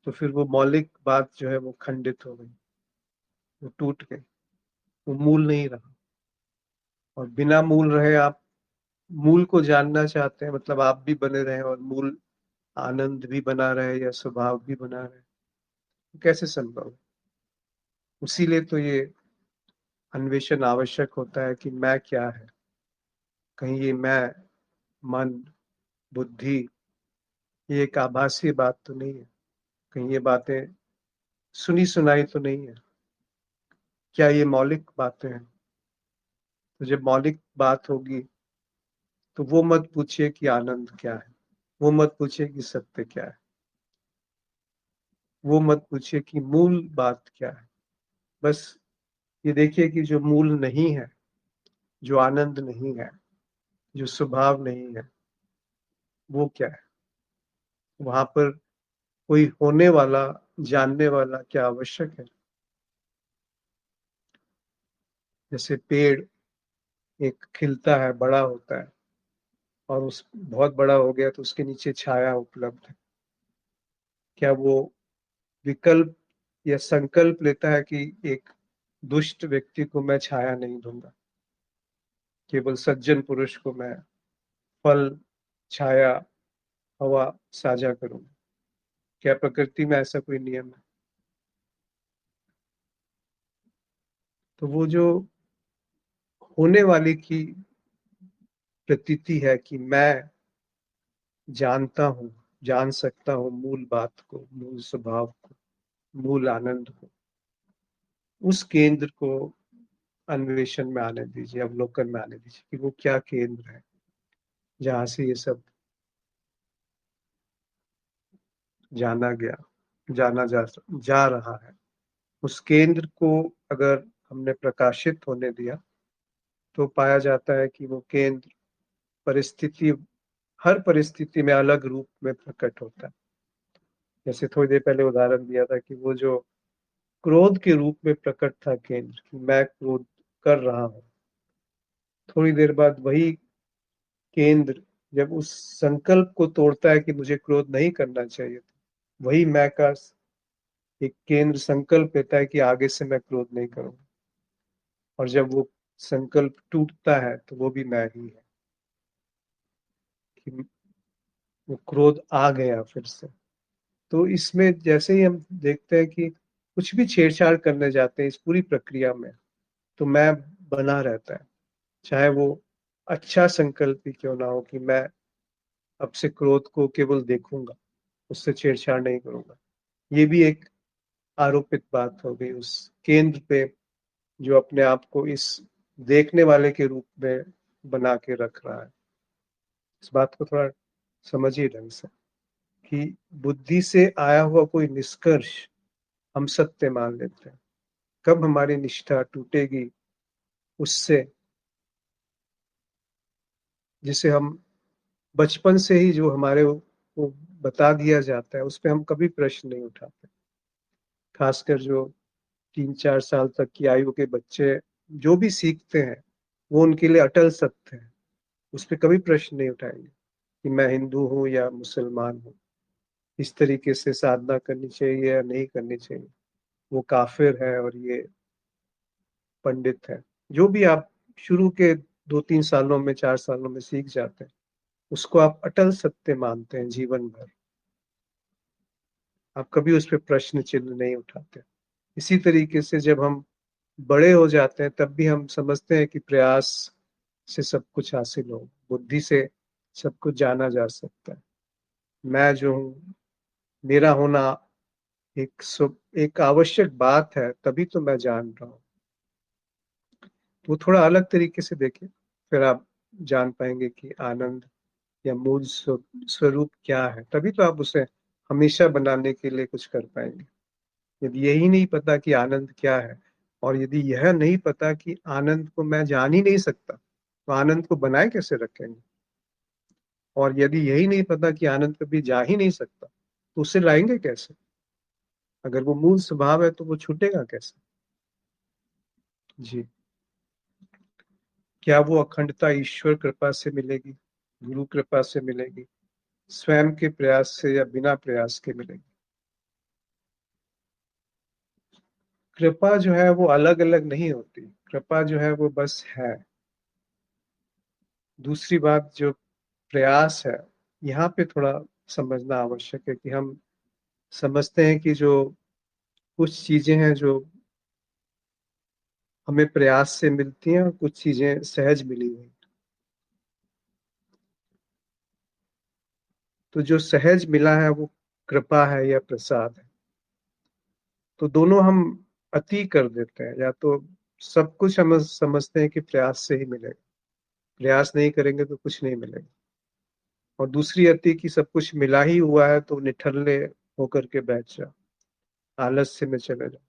[SPEAKER 1] तो फिर वो मौलिक बात जो है वो खंडित हो गई, वो टूट गई, वो मूल नहीं रहा। और बिना मूल रहे आप मूल को जानना चाहते हैं, मतलब आप भी बने रहे और मूल आनंद भी बना रहे या स्वभाव भी बना रहे, तो कैसे संभव है? उसीलिए तो ये अन्वेषण आवश्यक होता है कि मैं क्या है। कहीं ये मैं, मन, बुद्धि, ये एक आभासी बात तो नहीं है? कहीं ये बातें सुनी सुनाई तो नहीं है? क्या ये मौलिक बातें हैं? तो जब मौलिक बात होगी तो वो मत पूछिए कि आनंद क्या है, वो मत पूछिए कि सत्य क्या है, वो मत पूछिए कि मूल बात क्या है। बस ये देखिए कि जो मूल नहीं है, जो आनंद नहीं है, जो स्वभाव नहीं है, वो क्या है। वहां पर कोई होने वाला, जानने वाला क्या आवश्यक है। जैसे पेड़ एक खिलता है, बड़ा होता है, और उस बहुत बड़ा हो गया तो उसके नीचे छाया उपलब्ध है। क्या वो विकल्प या संकल्प लेता है कि एक दुष्ट व्यक्ति को मैं छाया नहीं दूंगा, केवल सज्जन पुरुष को मैं फल, छाया, हवा साझा करूंगा। क्या प्रकृति में ऐसा कोई नियम है? तो वो जो होने वाले की प्रतीति है कि मैं जानता हूँ, जान सकता हूँ मूल बात को, मूल स्वभाव को, मूल आनंद को, उस केंद्र को अन्वेषण में आने दीजिए, अवलोकन में आने दीजिए कि वो क्या केंद्र है जहां से ये सब जाना गया, जाना जा रहा है। उस केंद्र को अगर हमने प्रकाशित होने दिया तो पाया जाता है कि वो केंद्र परिस्थिति, हर परिस्थिति में अलग रूप में प्रकट होता है। जैसे थोड़ी देर पहले उदाहरण दिया था कि वो जो क्रोध के रूप में प्रकट था केंद्र, कि मैं क्रोध कर रहा हूँ, थोड़ी देर बाद वही केंद्र जब उस संकल्प को तोड़ता है कि मुझे क्रोध नहीं करना चाहिए, वही मैं का एक केंद्र संकल्प लेता है कि आगे से मैं क्रोध नहीं करूंगा। और जब वो संकल्प टूटता है तो वो भी मैं ही है, कि वो क्रोध आ गया फिर से। तो इसमें जैसे ही हम देखते हैं कि कुछ भी छेड़छाड़ करने जाते हैं इस पूरी प्रक्रिया में, तो मैं बना रहता है। चाहे वो अच्छा संकल्प ही क्यों ना हो कि मैं अब से क्रोध को केवल देखूंगा, उससे छेड़छाड़ नहीं करूंगा। ये भी एक आरोपित बात हो गई उस केंद्र पे, जो अपने आप को इस देखने वाले के रूप में बना के रख रहा है। इस बात को थोड़ा समझिए ढंग से, कि बुद्धि से आया हुआ कोई निष्कर्ष हम सत्य मान लेते हैं। कब हमारी निष्ठा टूटेगी उससे, जिसे हम बचपन से ही जो हमारे को बता दिया जाता है उस पर हम कभी प्रश्न नहीं उठाते। खासकर जो 3-4 साल तक की आयु के बच्चे जो भी सीखते हैं वो उनके लिए अटल सत्य है, उस पर कभी प्रश्न नहीं उठाएंगे कि मैं हिंदू हूँ या मुसलमान हूँ, इस तरीके से साधना करनी चाहिए या नहीं करनी चाहिए, वो काफिर है और ये पंडित है। जो भी आप शुरू के 2-3 सालों में, 4 सालों में सीख जाते हैं, उसको आप अटल सत्य मानते हैं जीवन भर। आप कभी उस पर प्रश्न चिन्ह नहीं उठाते। इसी तरीके से जब हम बड़े हो जाते हैं तब भी हम समझते हैं कि प्रयास से सब कुछ हासिल हो, बुद्धि से सब कुछ जाना जा सकता है। मैं जो हूँ, मेरा होना एक आवश्यक बात है, तभी तो मैं जान रहा हूँ। तो थोड़ा अलग तरीके से देखिए, फिर आप जान पाएंगे कि आनंद या मूल स्वरूप क्या है। तभी तो आप उसे हमेशा बनाने के लिए कुछ कर पाएंगे। यदि यही नहीं पता कि आनंद क्या है, और यदि यह नहीं पता कि आनंद को मैं जान ही नहीं सकता, तो आनंद को बनाए कैसे रखेंगे। और यदि यही नहीं पता कि आनंद कभी जा ही नहीं सकता, तो उसे लाएंगे कैसे। अगर वो मूल स्वभाव है तो वो छूटेगा कैसे। जी। क्या वो अखंडता ईश्वर कृपा से मिलेगी, गुरु कृपा से मिलेगी, स्वयं के प्रयास से या बिना प्रयास के मिलेगी। कृपा जो है वो अलग अलग नहीं होती, कृपा जो है वो बस है। दूसरी बात जो प्रयास है, यहाँ पे थोड़ा समझना आवश्यक है कि हम समझते हैं कि जो कुछ चीजें हैं जो हमें प्रयास से मिलती हैं और कुछ चीजें सहज मिली हुई। तो जो सहज मिला है वो कृपा है या प्रसाद है। तो दोनों हम अति कर देते हैं, या तो सब कुछ हम समझते हैं कि प्रयास से ही मिलेगा, प्रयास नहीं करेंगे तो कुछ नहीं मिलेगा। और दूसरी आती है कि सब कुछ मिला ही हुआ है तो निठल्ले होकर के बैठ जाओ, आलस्य में चले जाओ,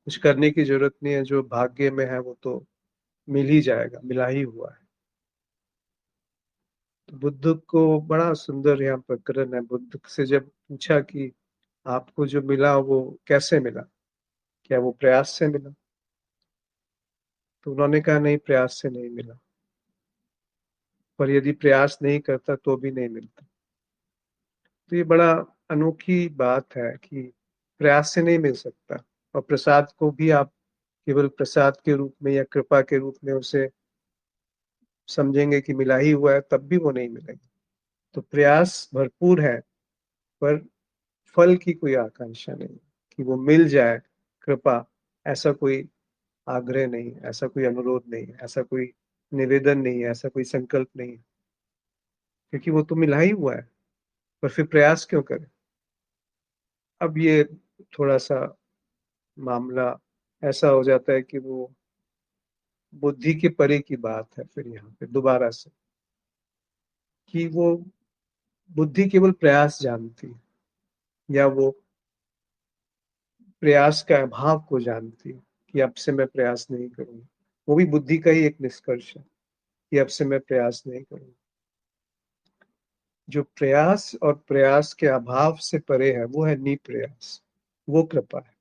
[SPEAKER 1] कुछ करने की जरूरत नहीं है, जो भाग्य में है वो तो मिल ही जाएगा, मिला ही हुआ है। तो बुद्ध को बड़ा सुंदर यहाँ प्रकरण है। बुद्ध से जब पूछा कि आपको जो मिला वो कैसे मिला, क्या वो प्रयास से मिला? तो उन्होंने कहा नहीं, प्रयास से नहीं मिला, पर यदि प्रयास नहीं करता तो भी नहीं मिलता। तो ये बड़ा अनोखी बात है कि प्रयास से नहीं मिल सकता, और प्रसाद को भी आप केवल प्रसाद के रूप में या कृपा के रूप में उसे समझेंगे कि मिला ही हुआ है, तब भी वो नहीं मिलेगा। तो प्रयास भरपूर है, पर फल की कोई आकांक्षा नहीं कि वो मिल जाए कृपा, ऐसा कोई आग्रह नहीं, ऐसा कोई अनुरोध नहीं, ऐसा कोई निवेदन नहीं है, ऐसा कोई संकल्प नहीं है, क्योंकि वो तो मिला ही हुआ है। पर फिर प्रयास क्यों करें? अब ये थोड़ा सा मामला ऐसा हो जाता है कि वो बुद्धि के परे की बात है फिर यहाँ पे दोबारा से, कि वो बुद्धि केवल प्रयास जानती है, या वो प्रयास का अभाव को जानती है कि अब से मैं प्रयास नहीं करूंगा। वो भी बुद्धि का ही एक निष्कर्ष है कि अब से मैं प्रयास नहीं करूंगा। जो प्रयास और प्रयास के अभाव से परे है वो है निप्रयास, वो कृपा है।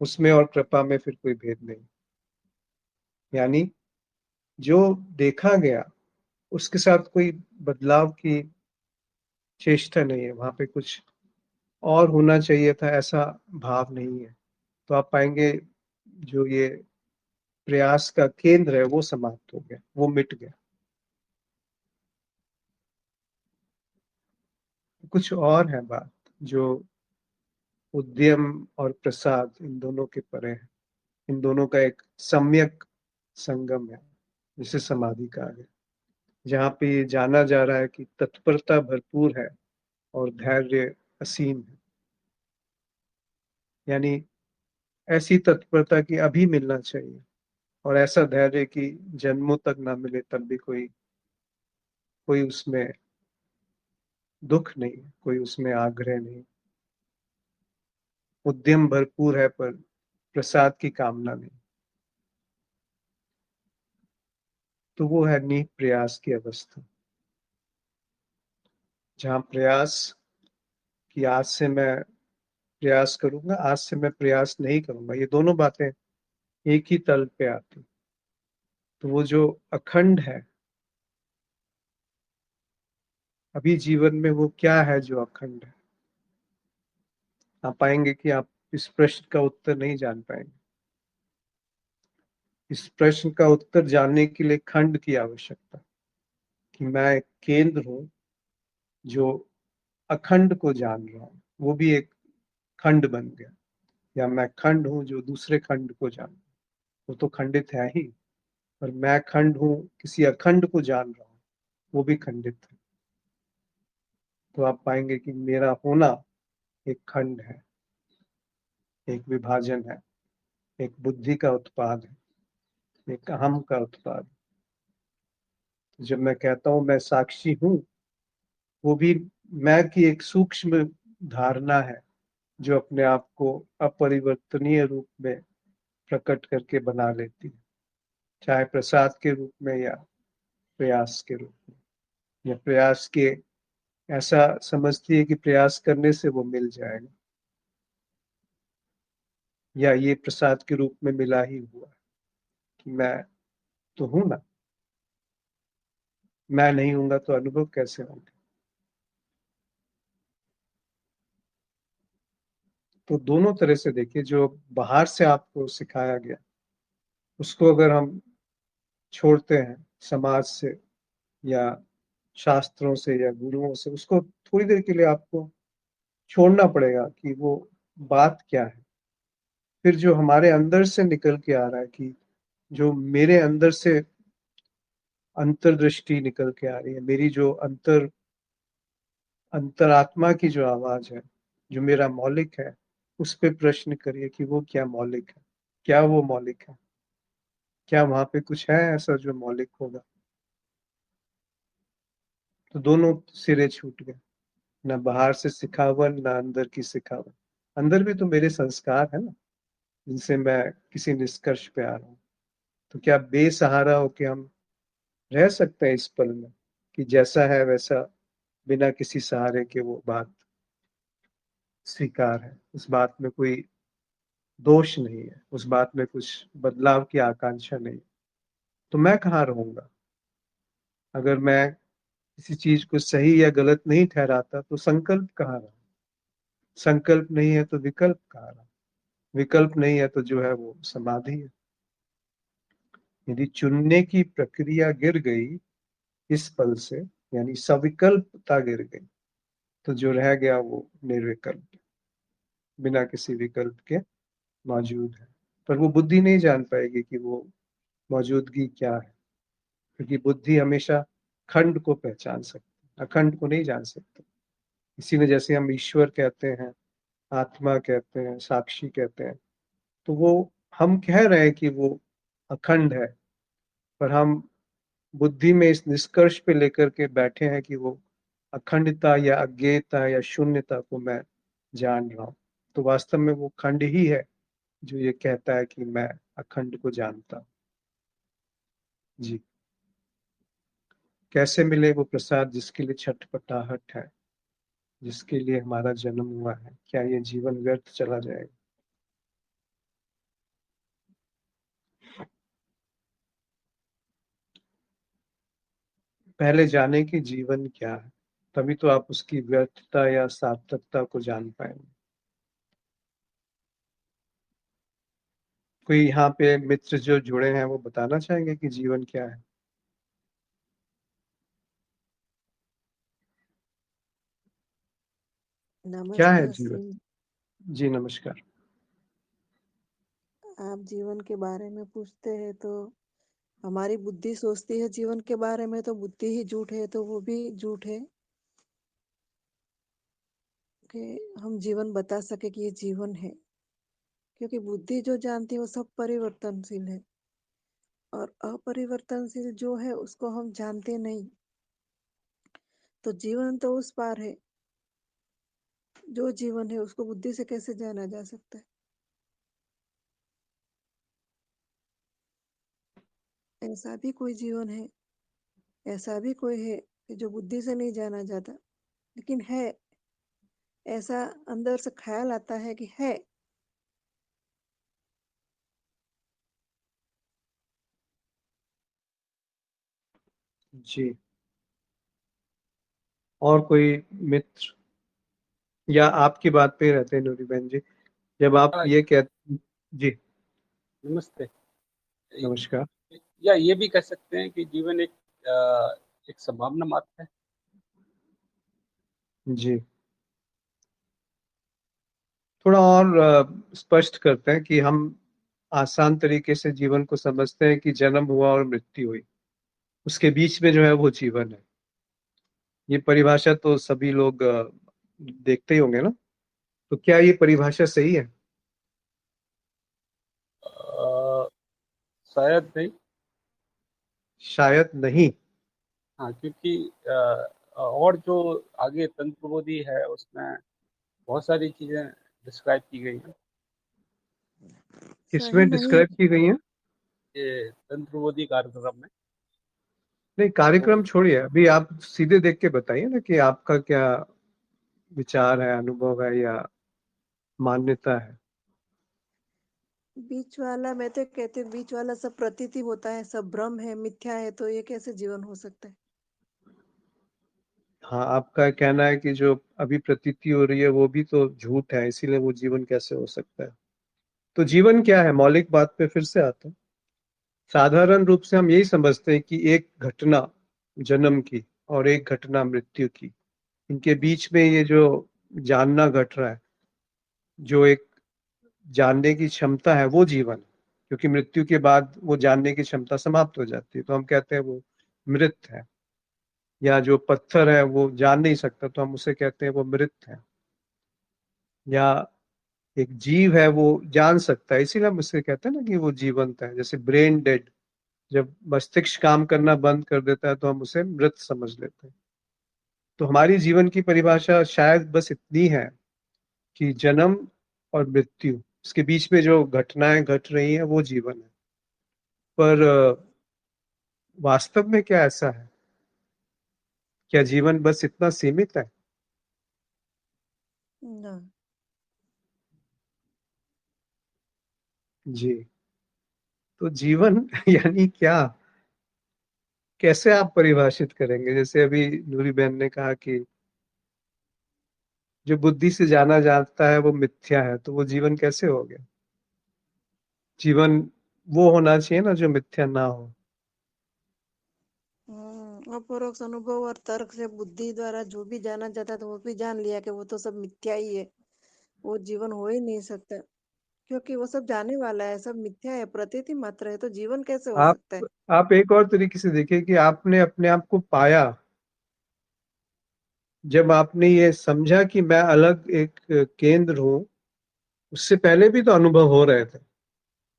[SPEAKER 1] उसमें और कृपा में फिर कोई भेद नहीं। यानी जो देखा गया उसके साथ कोई बदलाव की चेष्टा नहीं है, वहां पे कुछ और होना चाहिए था ऐसा भाव नहीं है। तो आप पाएंगे जो ये प्रयास का केंद्र है वो समाप्त हो गया, वो मिट गया। कुछ और है बात जो उद्यम और प्रसाद इन दोनों के परे है। इन दोनों का एक सम्यक संगम है, जिसे समाधि कहा गया, जहाँ पे ये जाना जा रहा है कि तत्परता भरपूर है और धैर्य असीम है। यानी ऐसी तत्परता कि अभी मिलना चाहिए, और ऐसा धैर्य कि जन्मों तक ना मिले तब भी कोई कोई उसमें दुख नहीं, कोई उसमें आग्रह नहीं। उद्यम भरपूर है पर प्रसाद की कामना नहीं। तो वो है निप्रयास की अवस्था, जहाँ प्रयास कि आज से मैं प्रयास करूंगा, आज से मैं प्रयास नहीं करूंगा, ये दोनों बातें एक ही तल पे आती। तो वो जो अखंड है अभी जीवन में, वो क्या है जो अखंड है? आप पाएंगे कि आप इस प्रश्न का उत्तर नहीं जान पाएंगे। इस प्रश्न का उत्तर जानने के लिए खंड की आवश्यकता, कि मैं एक केंद्र हूं जो अखंड को जान रहा हूं, वो भी एक खंड बन गया। या मैं खंड हूं जो दूसरे खंड को जान, वो तो खंडित है ही, पर मैं खंड हूं किसी अखंड को जान रहा हूं, वो भी खंडित है। तो आप पाएंगे कि मेरा होना एक खंड है, एक विभाजन है, एक बुद्धि का उत्पाद है, एक अहम का उत्पाद। जब मैं कहता हूं मैं साक्षी हूं, वो भी मैं की एक सूक्ष्म धारणा है जो अपने आप को अपरिवर्तनीय रूप में प्रकट करके बना लेती है, चाहे प्रसाद के रूप में या प्रयास के रूप में, या प्रयास के ऐसा समझती है कि प्रयास करने से वो मिल जाएगा, या ये प्रसाद के रूप में मिला ही हुआ है कि मैं तो हूं ना, मैं नहीं हूंगा तो अनुभव कैसे होंगे? तो दोनों तरह से देखिए, जो बाहर से आपको सिखाया गया उसको अगर हम छोड़ते हैं, समाज से या शास्त्रों से या गुरुओं से, उसको थोड़ी देर के लिए आपको छोड़ना पड़ेगा कि वो बात क्या है। फिर जो हमारे अंदर से निकल के आ रहा है, कि जो मेरे अंदर से अंतर्दृष्टि निकल के आ रही है, मेरी जो अंतरात्मा की जो आवाज है, जो मेरा मौलिक है, उस पे प्रश्न करिए कि वो क्या मौलिक है, क्या वो मौलिक है, क्या वहां पे कुछ है ऐसा जो मौलिक होगा? तो दोनों सिरे छूट गए, ना बाहर से सिखावन ना अंदर की सिखावन। अंदर भी तो मेरे संस्कार है ना, जिनसे मैं किसी निष्कर्ष पे आ रहा हूँ। तो क्या बेसहारा होके हम रह सकते हैं इस पल में, कि जैसा है वैसा बिना किसी सहारे के वो बात स्वीकार है, उस बात में कोई दोष नहीं है, उस बात में कुछ बदलाव की आकांक्षा नहीं? तो मैं कहाँ रहूंगा? अगर मैं किसी चीज को सही या गलत नहीं ठहराता तो संकल्प कहाँ रहा? संकल्प नहीं है तो विकल्प कहाँ रहा? विकल्प नहीं है तो जो है वो समाधि है। यदि चुनने की प्रक्रिया गिर गई इस पल से, यानी सविकल्पता गिर गई, तो जो रह गया वो निर्विकल्प, बिना किसी विकल्प के मौजूद है। पर वो बुद्धि नहीं जान पाएगी कि वो मौजूदगी क्या है, क्योंकि बुद्धि हमेशा खंड को पहचान सकती है, अखंड को नहीं जान सकती। इसीलिए जैसे हम ईश्वर कहते हैं, आत्मा कहते हैं, साक्षी कहते हैं, तो वो हम कह रहे हैं कि वो अखंड है, पर हम बुद्धि में इस निष्कर्ष पे लेकर के बैठे हैं कि वो अखंडता या अज्ञेयता या शून्यता को मैं जान रहा हूँ। तो वास्तव में वो खंड ही है जो ये कहता है कि मैं अखंड को जानता हूँ। जी। कैसे मिले वो प्रसाद जिसके लिए छटपटाहट है, जिसके लिए हमारा जन्म हुआ है? क्या ये जीवन व्यर्थ चला जाएगा? पहले जाने कि जीवन क्या है, तभी तो आप उसकी व्यर्थता या सार्थकता को जान पाएंगे। कोई यहाँ पे मित्र जो जुड़े हैं वो बताना चाहेंगे कि जीवन क्या है? क्या है
[SPEAKER 3] नमस्कार
[SPEAKER 1] जीवन?
[SPEAKER 3] सिंह।
[SPEAKER 1] जी नमस्कार।
[SPEAKER 3] आप जीवन के बारे में पूछते हैं तो हमारी बुद्धि सोचती है जीवन के बारे में, तो बुद्धि ही झूठ है, तो वो भी झूठ है कि हम जीवन बता सके कि ये जीवन है। क्योंकि बुद्धि जो जानती है वो सब परिवर्तनशील है, और अपरिवर्तनशील जो है उसको हम जानते नहीं। तो जीवन तो उस पार है, जो जीवन है उसको बुद्धि से कैसे जाना जा सकता है? ऐसा भी कोई जीवन है, ऐसा भी कोई है कि जो बुद्धि से नहीं जाना जाता, लेकिन है। ऐसा अंदर से ख्याल आता है कि है।
[SPEAKER 1] जी। और कोई मित्र या आपकी बात पे ही रहते हैं नूरी बहन जी, जब आप
[SPEAKER 4] हाँ,
[SPEAKER 1] ये कहते? जी
[SPEAKER 4] नमस्ते।
[SPEAKER 1] नमस्कार।
[SPEAKER 4] या ये भी कह सकते हैं कि जीवन एक संभावना मात्र है।
[SPEAKER 1] जी, थोड़ा और स्पष्ट करते हैं कि हम आसान तरीके से जीवन को समझते हैं कि जन्म हुआ और मृत्यु हुई, उसके बीच में जो है वो जीवन है। ये परिभाषा तो सभी लोग देखते ही होंगे ना? तो क्या ये परिभाषा सही है?
[SPEAKER 4] अ, शायद नहीं।
[SPEAKER 1] शायद नहीं।
[SPEAKER 4] हाँ, क्योंकि और जो आगे तंत्रबोधी है उसमें बहुत सारी चीजें डिस्क्राइब की गई हैं।
[SPEAKER 3] सही
[SPEAKER 1] किसमें
[SPEAKER 3] नहीं।
[SPEAKER 1] डिस्क्राइब की गई है?
[SPEAKER 4] ये तंत्रबोधी कार्यक्रम में।
[SPEAKER 1] नहीं,
[SPEAKER 4] तो
[SPEAKER 1] कार्यक्रम छोड़िए, अभी आप सीधे देख के बताइए ना कि आपका क्या विचार है, अनुभव है या मान्यता है।
[SPEAKER 3] बीच वाला, मैं तो कहती हूँ बीच वाला सब प्रतीति होता है, सब भ्रम है, मिथ्या है, तो ये कैसे जीवन हो सकता है?
[SPEAKER 1] हाँ, आपका कहना है कि जो अभी प्रतीति हो रही है वो भी तो झूठ है, इसीलिए वो जीवन कैसे हो सकता है? तो जीवन क्या है, मौलिक बात पे फिर से आते हैं। साधारण रूप से हम यही समझते हैं कि एक घटना जन्म की और एक घटना मृत्यु की, इनके बीच में ये जो जानना घट रहा है, जो एक जानने की क्षमता है, वो जीवन है। क्योंकि मृत्यु के बाद वो जानने की क्षमता समाप्त हो जाती है, तो हम कहते हैं वो मृत है। या जो पत्थर है वो जान नहीं सकता, तो हम उसे कहते हैं वो मृत है। या एक जीव है वो जान सकता है, इसीलिए हम उसे कहते हैं ना कि वो जीवंत है। जैसे ब्रेन डेड, जब मस्तिष्क काम करना बंद कर देता है तो हम उसे मृत समझ लेते हैं। तो हमारी जीवन की परिभाषा शायद बस इतनी है कि जन्म और मृत्यु, इसके बीच में जो घटनाएं घट रही हैं वो जीवन है। पर वास्तव में क्या ऐसा है? क्या जीवन बस इतना सीमित है?
[SPEAKER 3] ना।
[SPEAKER 1] जी। तो जीवन यानी क्या? कैसे आप परिभाषित करेंगे? जैसे अभी नूरी बहन ने कहा कि जो बुद्धि से जाना जाता है वो मिथ्या है, तो वो जीवन कैसे हो गया? जीवन वो होना चाहिए ना जो मिथ्या ना हो।
[SPEAKER 3] अपरोक्ष अनुभव और तर्क से बुद्धि द्वारा जो भी जाना जाता था वो भी जान लिया कि वो तो सब मिथ्या ही है, वो जीवन हो ही नहीं सकता, क्योंकि वो सब जाने वाला है, सब मिथ्या है, प्रतीति मात्र है, तो जीवन कैसे हो
[SPEAKER 1] आप
[SPEAKER 3] सकता है?
[SPEAKER 1] आप एक और तरीके से देखिए कि आपने अपने आप को पाया जब आपने ये समझा कि मैं अलग एक केंद्र हूं। उससे पहले भी तो अनुभव हो रहे थे।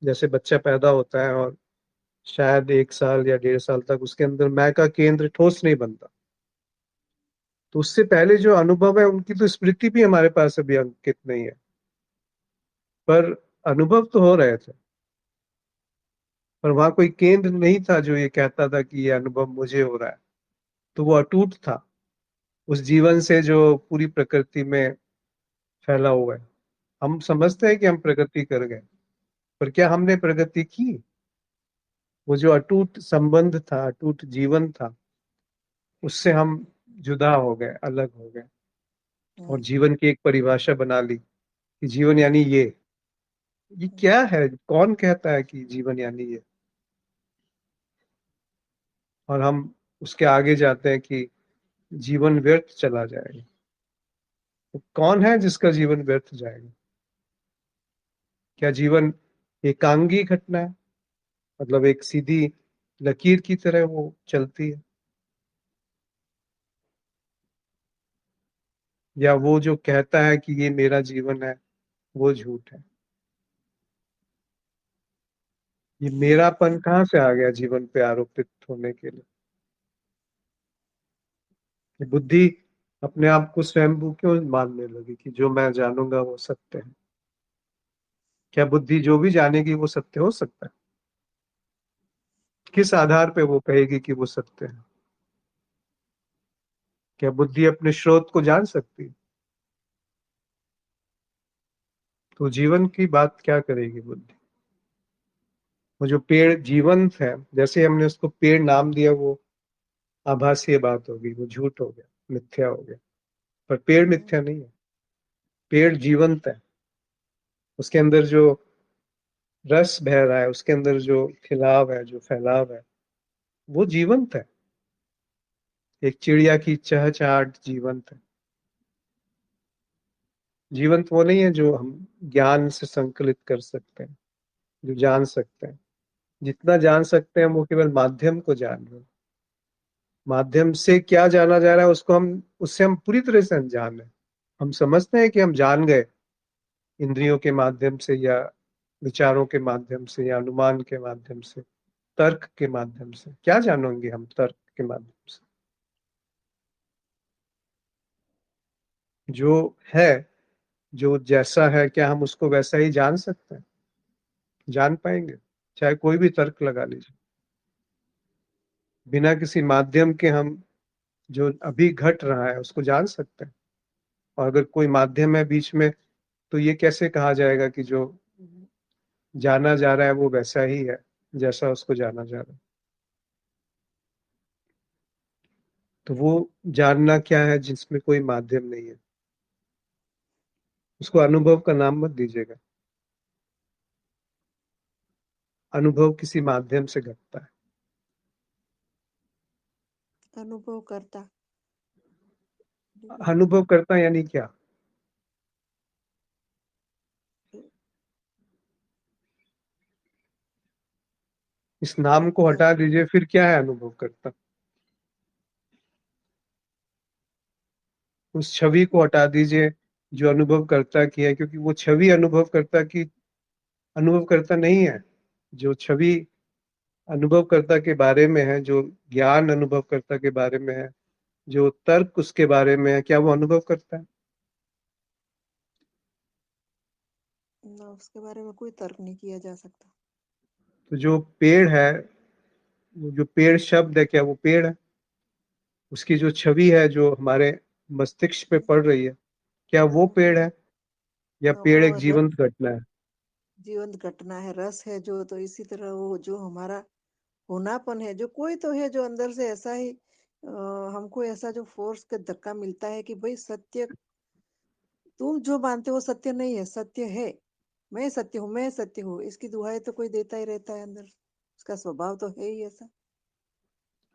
[SPEAKER 1] जैसे बच्चा पैदा होता है और शायद 1 साल या 1.5 साल तक उसके अंदर मैं का केंद्र ठोस नहीं बनता, तो उससे पहले जो अनुभव है उनकी तो स्मृति भी हमारे पास अभी अंकित नहीं है, पर अनुभव तो हो रहे थे। पर वहां कोई केंद्र नहीं था जो ये कहता था कि ये अनुभव मुझे हो रहा है, तो वो अटूट था उस जीवन से जो पूरी प्रकृति में फैला हुआ है। हम समझते हैं कि हम प्रगति कर गए, पर क्या हमने प्रगति की? वो जो अटूट संबंध था, अटूट जीवन था, उससे हम जुदा हो गए, अलग हो गए और
[SPEAKER 3] हम्म,
[SPEAKER 1] जीवन की एक परिभाषा बना ली कि जीवन यानी ये क्या है? कौन कहता है कि जीवन यानी ये? और हम उसके आगे जाते हैं कि जीवन व्यर्थ चला जाएगा। तो कौन है जिसका जीवन व्यर्थ जाएगा? क्या जीवन एकांगी घटना है, मतलब एक सीधी लकीर की तरह वो चलती है, या वो जो कहता है कि ये मेरा जीवन है वो झूठ है? ये मेरापन कहाँ से आ गया जीवन पे आरोपित होने के लिए? ये बुद्धि अपने आप को स्वयंभू क्यों मानने लगी कि जो मैं जानूंगा वो सत्य है? क्या बुद्धि जो भी जानेगी वो सत्य हो सकता है? किस आधार पे वो कहेगी कि वो सत्य है? क्या बुद्धि अपने स्रोत को जान सकती है? तो जीवन की बात क्या करेगी बुद्धि? वो जो पेड़ जीवंत है, जैसे हमने उसको पेड़ नाम दिया, वो आभासीय बात होगी, वो झूठ हो गया, मिथ्या हो गया। पर पेड़ मिथ्या नहीं है, पेड़ जीवंत है। उसके अंदर जो रस बह रहा है, उसके अंदर जो खिलाव है, जो फैलाव है, वो जीवंत है। एक चिड़िया की चहचहाट जीवंत है। जीवंत वो नहीं है जो हम ज्ञान से संकलित कर सकते हैं, जो जान सकते हैं। जितना जान सकते हैं वो केवल माध्यम को जान रहे हैं। माध्यम से क्या जाना जा रहा है उसको हम, उससे हम पूरी तरह से अनजान है। हम समझते हैं कि हम जान गए इंद्रियों के माध्यम से या विचारों के माध्यम से या अनुमान के माध्यम से, तर्क के माध्यम से। क्या जानोगे हम तर्क के माध्यम से? जो है, जो जैसा है, क्या हम उसको वैसा ही जान सकते हैं? जान पाएंगे? चाहे कोई भी तर्क लगा लीजिए, बिना किसी माध्यम के हम जो अभी घट रहा है उसको जान सकते हैं? और अगर कोई माध्यम है बीच में, तो ये कैसे कहा जाएगा कि जो जाना जा रहा है वो वैसा ही है जैसा उसको जाना जा रहा है? तो वो जानना क्या है जिसमें कोई माध्यम नहीं है? उसको अनुभव का नाम मत दीजिएगा। अनुभव किसी माध्यम से घटता है।
[SPEAKER 3] अनुभव करता।
[SPEAKER 1] अनुभव करता यानी क्या? इस नाम को
[SPEAKER 3] क्या?
[SPEAKER 1] हटा दीजिए, फिर क्या है अनुभव करता? उस छवि को हटा दीजिए जो अनुभव करता की है, क्योंकि वो छवि अनुभव करता की अनुभव करता नहीं है। जो छवि अनुभवकर्ता के बारे में है, जो ज्ञान अनुभवकर्ता के बारे में है, जो तर्क उसके बारे में है, क्या वो अनुभव करता है?
[SPEAKER 3] ना, उसके बारे में कोई तर्क नहीं किया जा सकता।
[SPEAKER 1] तो जो पेड़ है, वो जो पेड़ शब्द है, क्या वो पेड़ है? उसकी जो छवि है जो हमारे मस्तिष्क पे पड़ रही है, क्या वो पेड़ है, या पेड़
[SPEAKER 3] वो
[SPEAKER 1] एक जीवंत घटना है?
[SPEAKER 3] जीवंत घटना है, रस है जो, तो इसी तरह वो जो हमारा होनापन है, जो कोई तो है जो अंदर से ऐसा ही हमको ऐसा जो फोर्स का धक्का मिलता है कि भाई सत्य, तुम जो मानते हो सत्य नहीं है, सत्य है, मैं सत्य हूँ, मैं सत्य हूँ, इसकी दुहाई तो कोई देता ही रहता है अंदर, उसका स्वभाव तो है ही ऐसा।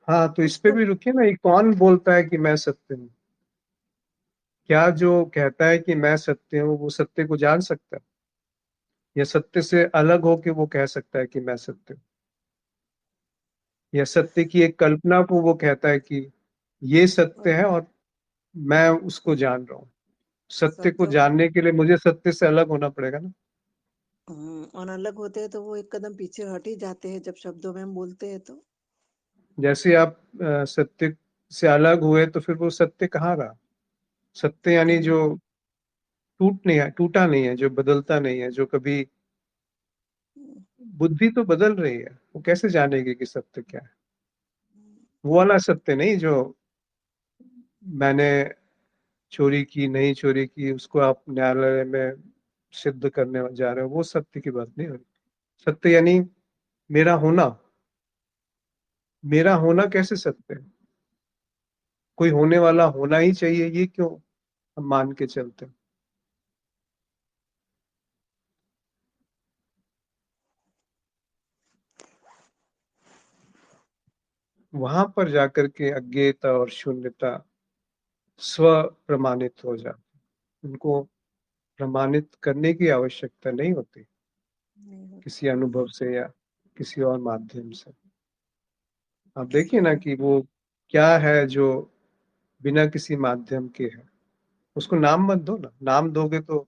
[SPEAKER 1] हाँ, तो इस
[SPEAKER 3] कुछ
[SPEAKER 1] पे
[SPEAKER 3] तो
[SPEAKER 1] भी रुकिए ना, ये कौन बोलता है कि मैं सत्य हूँ? क्या जो कहता है कि मैं सत्य हूँ वो सत्य को जान सकता है, या सत्य से अलग हो के वो कह सकता है कि मैं सत्य हूँ? या सत्य की एक कल्पना को वो कहता है कि ये सत्य है और मैं उसको जान रहा हूँ? सत्य को
[SPEAKER 3] सत्य
[SPEAKER 1] जानने के लिए मुझे सत्य से अलग होना पड़ेगा ना।
[SPEAKER 3] और अलग होते हैं तो वो एक कदम पीछे हट ही जाते हैं जब शब्दों में हम बोलते हैं तो।
[SPEAKER 1] जैसे आप सत्य से अलग हुए तो फिर वो सत्य कहाँ रहा? सत्य यानी जो टूटा नहीं है, जो बदलता नहीं है, जो कभी, बुद्धि तो बदल रही है, वो कैसे जानेगी कि सत्य क्या है? वो वाला सत्य नहीं जो मैंने चोरी की नहीं चोरी की उसको आप न्यायालय में सिद्ध करने जा रहे हो, वो सत्य की बात नहीं हो रही। सत्य यानी मेरा होना। मेरा होना कैसे सत्य है? कोई होने वाला होना ही चाहिए, ये क्यों हम मान के चलते हैं? वहां पर जाकर के अज्ञेयता और शून्यता स्व प्रमाणित हो जाती। उनको प्रमाणित करने की आवश्यकता नहीं होती
[SPEAKER 3] नहीं होता।
[SPEAKER 1] किसी अनुभव से या किसी और माध्यम से। आप देखिए ना कि वो क्या है जो बिना किसी माध्यम के है। उसको नाम मत दो ना, नाम दोगे तो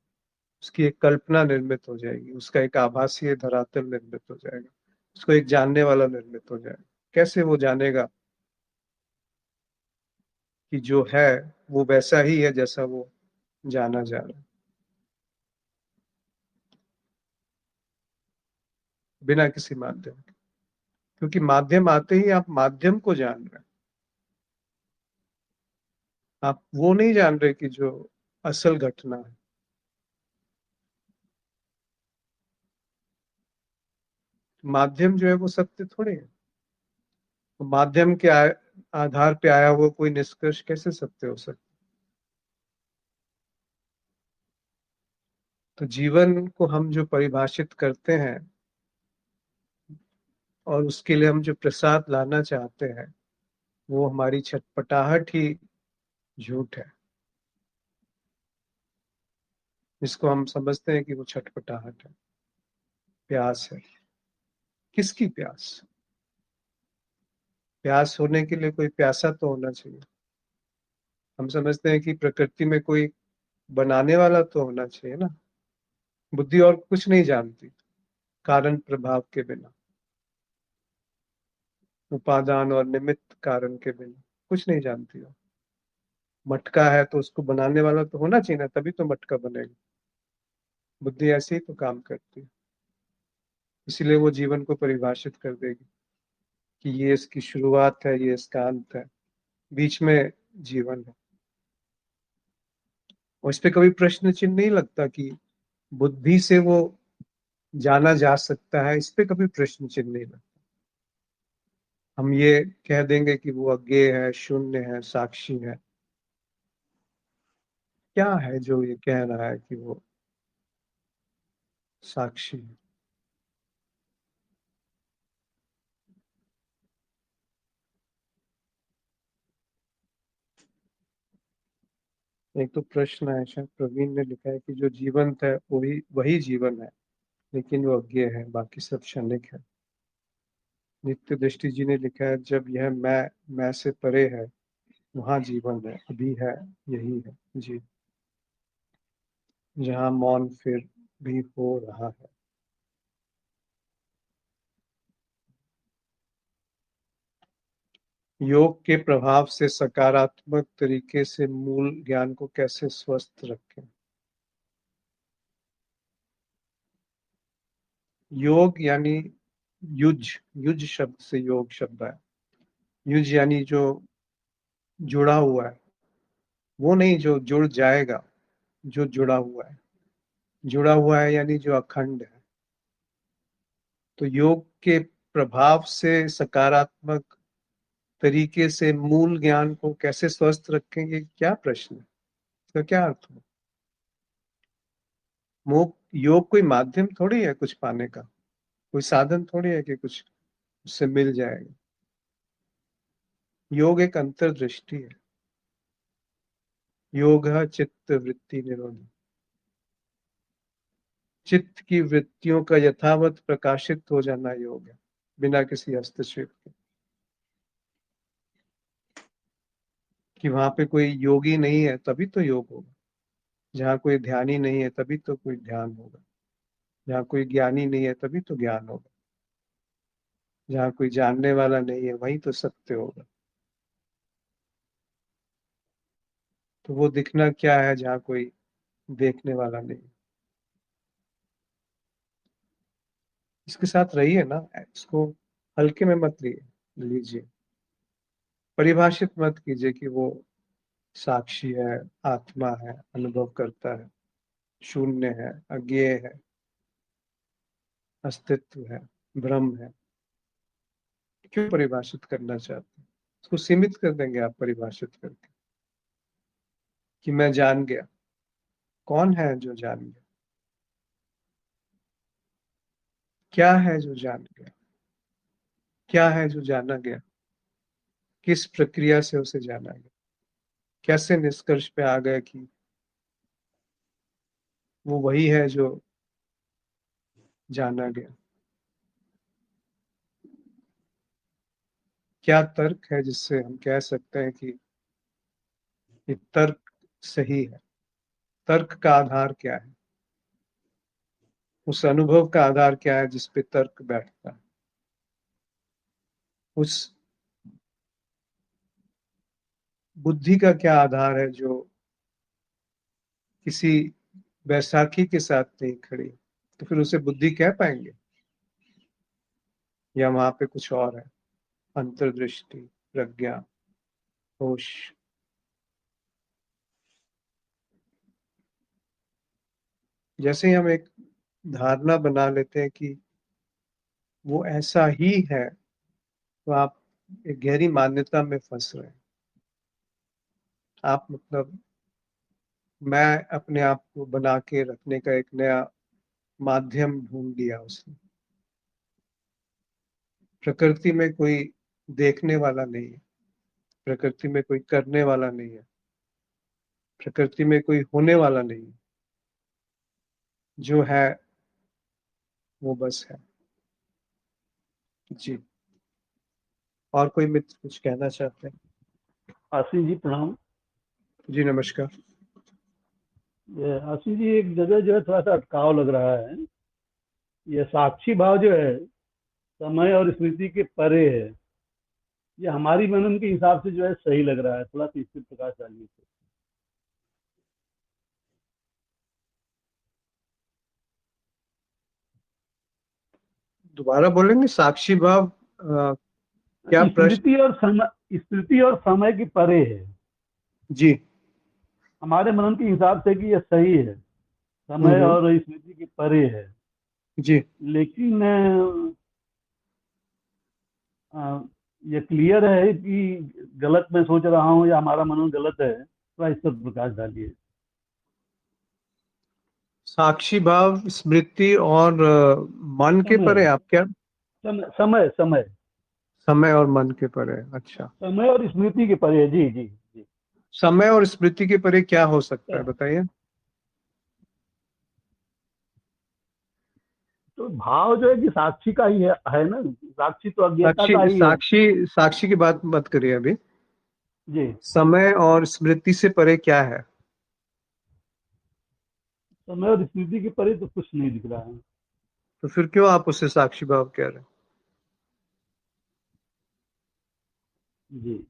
[SPEAKER 1] उसकी एक कल्पना निर्मित हो जाएगी, उसका एक आभासीय धरातल निर्मित हो जाएगा, उसको एक जानने वाला निर्मित हो जाएगा। कैसे वो जानेगा कि जो है वो वैसा ही है जैसा वो जाना जा रहा है? बिना किसी माध्यम के। क्योंकि माध्यम आते ही आप माध्यम को जान रहे हैं, आप वो नहीं जान रहे कि जो असल घटना है। माध्यम जो है वो सत्य थोड़े है। तो माध्यम के आधार पे आया हुआ कोई निष्कर्ष कैसे सत्य हो सकता? तो जीवन को हम जो परिभाषित करते हैं और उसके लिए हम जो प्रसाद लाना चाहते हैं, वो हमारी छटपटाहट ही झूठ है, जिसको हम समझते हैं कि वो छटपटाहट है, प्यास है। किसकी प्यास? प्यास होने के लिए कोई प्यासा तो होना चाहिए। हम समझते हैं कि प्रकृति में कोई बनाने वाला तो होना चाहिए ना। बुद्धि और कुछ नहीं जानती, कारण प्रभाव के बिना, उपादान और निमित्त कारण के बिना कुछ नहीं जानती हो। मटका है तो उसको बनाने वाला तो होना चाहिए ना, तभी तो मटका बनेगा। बुद्धि ऐसे ही तो काम करती है। इसलिए वो जीवन को परिभाषित कर देगी कि ये इसकी शुरुआत है, ये इसका अंत है, बीच में जीवन है। और इस पे कभी प्रश्न चिन्ह नहीं लगता कि बुद्धि से वो जाना जा सकता है, इस पे कभी प्रश्न चिन्ह नहीं लगता। हम ये कह देंगे कि वो अज्ञेय है, शून्य है, साक्षी है। क्या है जो ये कह रहा है कि वो साक्षी है? एक तो प्रश्न है, शायद प्रवीण ने लिखा है कि जो जीवंत है वही वही जीवन है, लेकिन वो अज्ञेय है, बाकी सब क्षणिक है। नित्य दृष्टि जी ने लिखा है, जब यह मैं से परे है, वहां जीवन है, अभी है, यही है जी, जहाँ मौन फिर भी हो रहा है। योग के प्रभाव से सकारात्मक तरीके से मूल ज्ञान को कैसे स्वस्थ रखें। योग यानी युज, युज शब्द से योग शब्द है। युज यानी जो जुड़ा हुआ है, वो नहीं जो जुड़ जाएगा, जो जुड़ा हुआ है। जुड़ा हुआ है यानी जो अखंड है। तो योग के प्रभाव से सकारात्मक तरीके से मूल ज्ञान को कैसे स्वस्थ रखेंगे, क्या प्रश्न है, इसका क्या अर्थ हो। योग कोई माध्यम थोड़ी है कुछ पाने का, कोई साधन थोड़ी है कि कुछ उससे मिल जाएगा। योग एक अंतर्दृष्टि है। योग चित्त वृत्ति निरोध, चित्त की वृत्तियों का यथावत प्रकाशित हो जाना योग है, बिना किसी हस्तक्षेप के। कि वहां पे कोई योगी नहीं है तभी तो योग होगा, जहाँ कोई ध्यानी नहीं है तभी तो कोई ध्यान होगा, जहाँ कोई ज्ञानी नहीं है तभी तो ज्ञान होगा, जहाँ कोई जानने वाला नहीं है वहीं तो सत्य होगा। तो वो दिखना क्या है जहाँ कोई देखने वाला नहीं। इसके साथ रहिए ना, इसको हल्के में मत लीजिए। परिभाषित मत कीजिए कि वो साक्षी है, आत्मा है, अनुभव करता है, शून्य है, अज्ञेय है, अस्तित्व है, ब्रह्म है। क्यों परिभाषित करना चाहते हैं? इसको सीमित कर देंगे आप परिभाषित करके कि मैं जान गया। कौन है जो जान गया? क्या है जो जान गया? क्या है जो जाना गया? किस प्रक्रिया से उसे जाना गया? कैसे निष्कर्ष पे आ गया कि वो वही है जो जाना गया? क्या तर्क है जिससे हम कह सकते हैं कि ये तर्क सही है? तर्क का आधार क्या है? उस अनुभव का आधार क्या है जिस पे तर्क बैठता है? उस बुद्धि का क्या आधार है जो किसी बैसाखी के साथ नहीं खड़ी? तो फिर उसे बुद्धि कह पाएंगे या वहां पे कुछ और है? अंतर्दृष्टि, प्रज्ञा, होश। जैसे ही हम एक धारणा बना लेते हैं कि वो ऐसा ही है, तो आप एक गहरी मान्यता में फंस रहे हैं। आप मतलब मैं अपने आप को बना के रखने का एक नया माध्यम ढूंढ लिया उसने। प्रकृति में कोई देखने वाला नहीं है, प्रकृति में कोई करने वाला नहीं है, प्रकृति में कोई होने वाला नहीं है। जो है वो बस है। जी। और कोई मित्र कुछ कहना चाहते हैं?
[SPEAKER 5] आशीष जी प्रणाम।
[SPEAKER 1] जी नमस्कार।
[SPEAKER 5] आशीष जी, एक जगह जो है थोड़ा सा अटकाव लग रहा है। ये साक्षी भाव जो है समय और स्मृति के परे है। ये हमारी मनन के हिसाब से जो है सही लग रहा है। थोड़ा सा इस पर प्रकाश डालिए।
[SPEAKER 1] दोबारा बोलेंगे? साक्षी भाव क्या प्रश्न?
[SPEAKER 5] स्मृति और समय के परे है
[SPEAKER 1] जी।
[SPEAKER 5] हमारे मनन के हिसाब से कि ये सही है। समय
[SPEAKER 1] हम्म।
[SPEAKER 5] और स्मृति के परे है।
[SPEAKER 1] जी।
[SPEAKER 5] लेकिन ये क्लियर है कि गलत मैं सोच रहा हूँ या हमारा मनन गलत है। थोड़ा इस पर प्रकाश डालिए।
[SPEAKER 1] साक्षी भाव स्मृति और मन के
[SPEAKER 5] समय
[SPEAKER 1] परे आप क्या?
[SPEAKER 5] समय समय समय
[SPEAKER 1] समय और मन के परे, अच्छा।
[SPEAKER 5] समय और स्मृति के परे। जी जी जी।
[SPEAKER 1] समय और स्मृति के परे क्या हो सकता है, बताइए।
[SPEAKER 5] तो भाव जो है कि साक्षी का ही है ना। साक्षी तो अज्ञाता
[SPEAKER 1] साक्षी
[SPEAKER 5] का ही है।
[SPEAKER 1] साक्षी साक्षी की बात मत करिए अभी।
[SPEAKER 5] जी।
[SPEAKER 1] समय और स्मृति से परे क्या है?
[SPEAKER 5] समय और स्मृति के परे तो कुछ नहीं दिख रहा है।
[SPEAKER 1] तो फिर क्यों आप उसे साक्षी भाव कह रहे हैं?
[SPEAKER 5] जी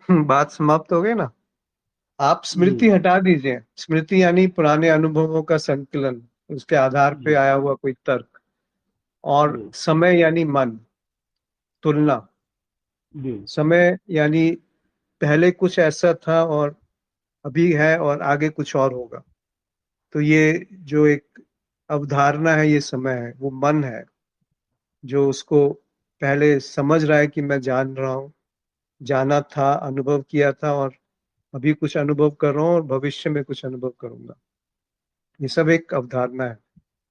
[SPEAKER 1] बात समाप्त हो गई ना। आप स्मृति
[SPEAKER 5] जी
[SPEAKER 1] हटा दीजिए। स्मृति यानी पुराने अनुभवों का संकलन, उसके आधार पे
[SPEAKER 5] जी
[SPEAKER 1] आया हुआ कोई तर्क। और
[SPEAKER 5] जी
[SPEAKER 1] समय यानी मन, तुलना।
[SPEAKER 5] जी
[SPEAKER 1] समय यानी पहले कुछ ऐसा था और अभी है और आगे कुछ और होगा। तो ये जो एक अवधारणा है, ये समय है, वो मन है जो उसको पहले समझ रहा है कि मैं जान रहा हूँ, जाना था, अनुभव किया था, और अभी कुछ अनुभव कर रहा हूँ और भविष्य में कुछ अनुभव करूंगा। ये सब एक अवधारणा है।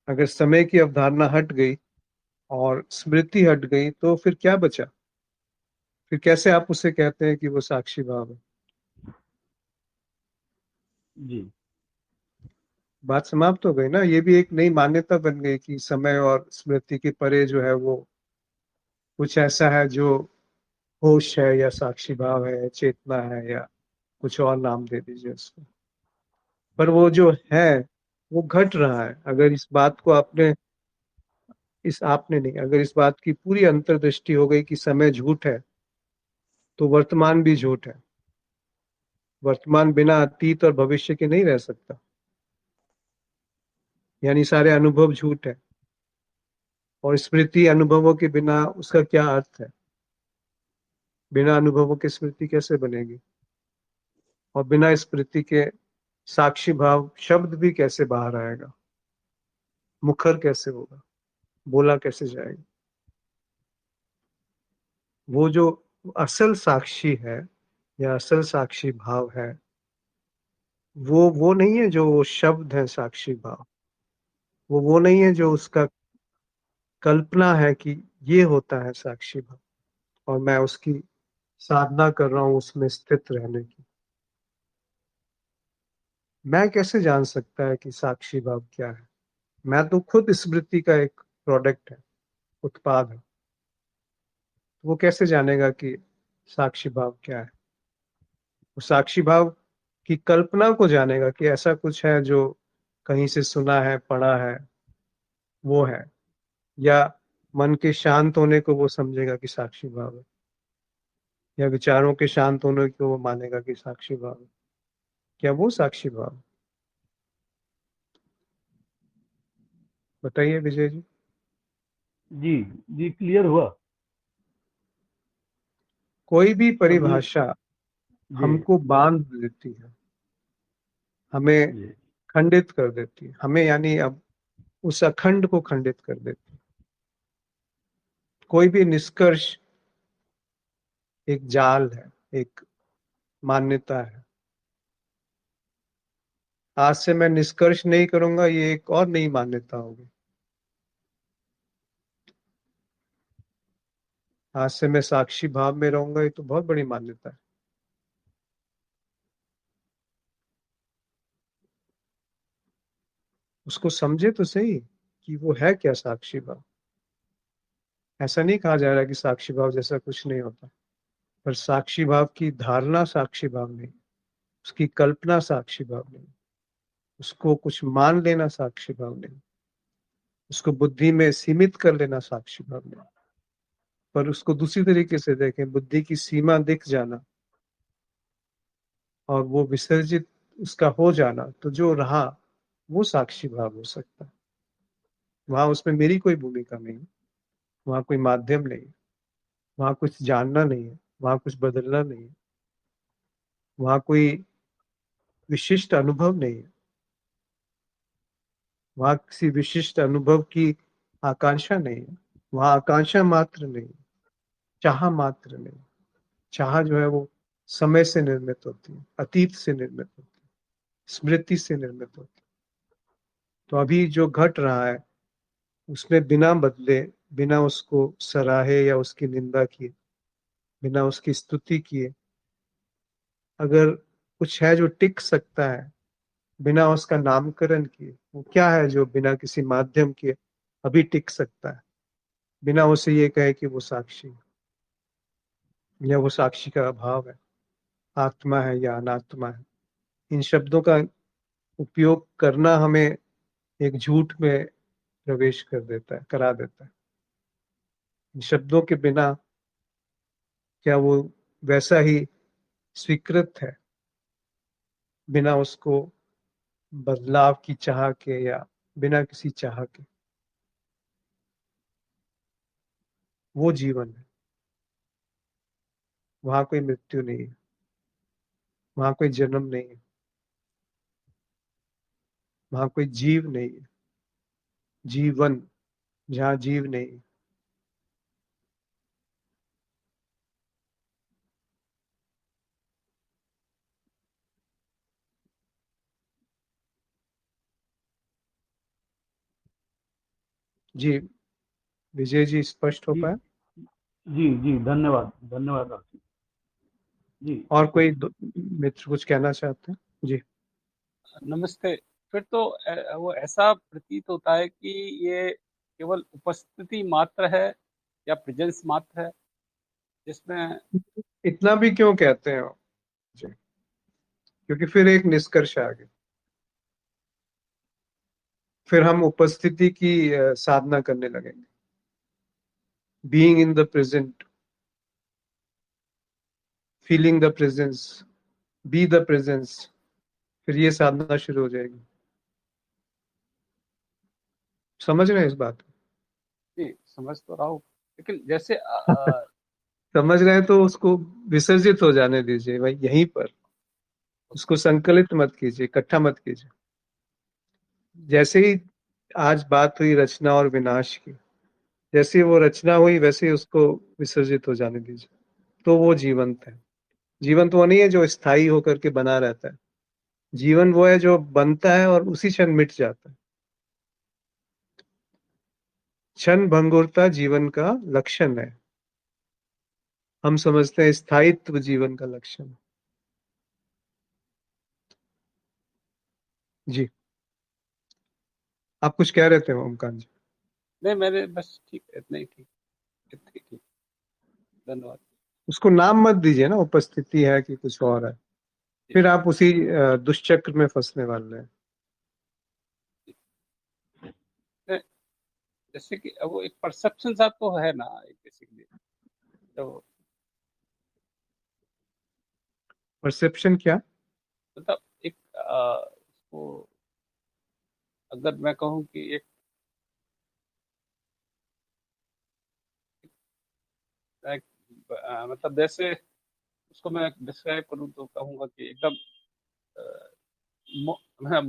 [SPEAKER 1] अगर समय की अवधारणा हट गई और स्मृति हट गई तो फिर क्या बचा? फिर कैसे आप उसे कहते हैं कि वो साक्षी भाव है?
[SPEAKER 5] जी
[SPEAKER 1] बात समाप्त हो गई ना। ये भी एक नई मान्यता बन गई कि समय और स्मृति के परे जो है वो कुछ ऐसा है जो होश है या साक्षी भाव है, चेतना है, या कुछ और नाम दे दीजिए उसको। पर वो जो है वो घट रहा है। अगर इस बात को आपने इस आपने नहीं, अगर इस बात की पूरी अंतर्दृष्टि हो गई कि समय झूठ है, तो वर्तमान भी झूठ है। वर्तमान बिना अतीत और भविष्य के नहीं रह सकता। यानी सारे अनुभव झूठ है। और स्मृति अनुभवों के बिना उसका क्या अर्थ है? बिना अनुभवों की स्मृति कैसे बनेगी? और बिना स्मृति के साक्षी भाव शब्द भी कैसे बाहर आएगा? मुखर कैसे होगा? बोला कैसे जाएगा? वो जो असल साक्षी है या असल साक्षी भाव है, वो नहीं है जो वो शब्द है साक्षी भाव। वो नहीं है जो उसका कल्पना है कि ये होता है साक्षी भाव, और मैं उसकी साधना कर रहा हूं उसमें स्थित रहने की। मैं कैसे जान सकता है कि साक्षी भाव क्या है? मैं तो खुद स्मृति का एक प्रोडक्ट है, उत्पाद है। वो कैसे जानेगा कि साक्षी भाव क्या है? वो साक्षी भाव की कल्पना को जानेगा कि ऐसा कुछ है जो कहीं से सुना है, पढ़ा है, वो है। या मन के शांत होने को वो समझेगा कि साक्षी भाव है, या विचारों के शांत होने को वो मानेगा कि साक्षी भाव है। क्या वो साक्षी भाव है? बताइए विजय जी।
[SPEAKER 5] जी जी क्लियर हुआ।
[SPEAKER 1] कोई भी
[SPEAKER 5] अभी
[SPEAKER 1] परिभाषा
[SPEAKER 5] जी
[SPEAKER 1] हमको बांध देती है, हमें
[SPEAKER 5] जी
[SPEAKER 1] खंडित कर देती है। हमें यानी अब उस अखंड को खंडित कर देती है। कोई भी निष्कर्ष एक जाल है, एक मान्यता है। आज से मैं निष्कर्ष नहीं करूंगा, ये एक और नई मान्यता होगी। आज से मैं साक्षी भाव में रहूंगा, ये तो बहुत बड़ी मान्यता है। उसको समझे तो सही कि वो है क्या साक्षी भाव। ऐसा नहीं कहा जा रहा कि साक्षी भाव जैसा कुछ नहीं होता, पर साक्षी भाव की धारणा साक्षी भाव नहीं, उसकी कल्पना साक्षी भाव नहीं, उसको कुछ मान लेना साक्षी भाव नहीं, उसको बुद्धि में सीमित कर लेना साक्षी भाव नहीं। पर उसको दूसरी तरीके से देखें, बुद्धि की सीमा दिख जाना और वो विसर्जित उसका हो जाना, तो जो रहा वो साक्षी भाव हो सकता है। वहां उसमें मेरी कोई भूमिका नहीं है, वहां कोई माध्यम नहीं है, वहां कुछ जानना नहीं है, वहां कुछ बदलना नहीं है, वहां कोई विशिष्ट अनुभव नहीं है, वहां किसी विशिष्ट अनुभव की आकांक्षा नहीं है। वहां आकांक्षा मात्र नहीं, चाह मात्र नहीं। चाह जो है वो समय से निर्मित होती है, अतीत से निर्मित होती है, स्मृति से निर्मित होती है। तो अभी जो घट रहा है उसमें बिना बदले, बिना उसको सराहे या उसकी निंदा किए, बिना उसकी स्तुति किए, अगर कुछ है जो टिक सकता है बिना उसका नामकरण किए, वो क्या है जो बिना किसी माध्यम के अभी टिक सकता है, बिना उसे ये कहे कि वो साक्षी है या वो साक्षी का अभाव है, आत्मा है या अनात्मा है। इन शब्दों का उपयोग करना हमें एक झूठ में प्रवेश कर देता है, करा देता है। इन शब्दों के बिना क्या वो वैसा ही स्वीकृत है, बिना उसको बदलाव की चाह के या बिना किसी चाह के? वो जीवन है। वहां कोई मृत्यु नहीं है, वहां कोई जन्म नहीं है, वहां कोई जीव नहीं है। जीवन जहां जीव नहीं है। जी विजय जी, स्पष्ट हो
[SPEAKER 5] जी
[SPEAKER 1] पाया?
[SPEAKER 5] जी जी, धन्यवाद धन्यवाद आशीष जी।
[SPEAKER 1] और कोई मित्र कुछ कहना चाहते हैं? जी।
[SPEAKER 4] नमस्ते। फिर तो वो ऐसा प्रतीत होता है कि ये केवल उपस्थिति मात्र है या प्रेजेंस मात्र है, जिसमें
[SPEAKER 1] इतना भी क्यों कहते हैं आप? जी, क्योंकि फिर एक निष्कर्ष आ गया। फिर हम उपस्थिति की साधना करने लगेंगे। Being in the present, feeling the presence, be the presence, फिर ये साधना शुरू हो जाएगी। समझ रहे हैं इस बात को?
[SPEAKER 4] जी, समझ तो रहा हूँ, लेकिन जैसे
[SPEAKER 1] समझ रहे हैं तो उसको विसर्जित हो जाने दीजिए भाई, यहीं पर। उसको संकलित मत कीजिए, इकट्ठा मत कीजिए। जैसे ही आज बात हुई रचना और विनाश की, जैसे ही वो रचना हुई वैसे ही उसको विसर्जित हो जाने दीजिए। तो वो जीवंत है। जीवंत वो नहीं है जो स्थायी होकर के बना रहता है। जीवन वो है जो बनता है और उसी क्षण मिट जाता है। क्षण भंगुरता जीवन का लक्षण है। हम समझते हैं स्थायित्व जीवन का लक्षण है। जी, आप कुछ कह रहे थे ओमकांत जी?
[SPEAKER 4] नहीं, मैंने बस ठीक, इतना ही ठीक, इतना ही ठीक। धन्यवाद।
[SPEAKER 1] उसको नाम मत दीजिए ना, उपस्थिति है कि कुछ और है।
[SPEAKER 4] जी,
[SPEAKER 1] फिर आप उसी दुष्चक्र में फंसने वाले हैं।
[SPEAKER 4] जी। नहीं, जैसे कि वो एक परसेप्शन सा तो है ना, एक बेसिकली तो
[SPEAKER 1] परसेप्शन क्या?
[SPEAKER 4] मतलब एक उसको अगर मैं कहूँ कि एक एक, मतलब जैसे उसको मैं डिस्क्राइब करूँ तो कहूँगा कि एकदम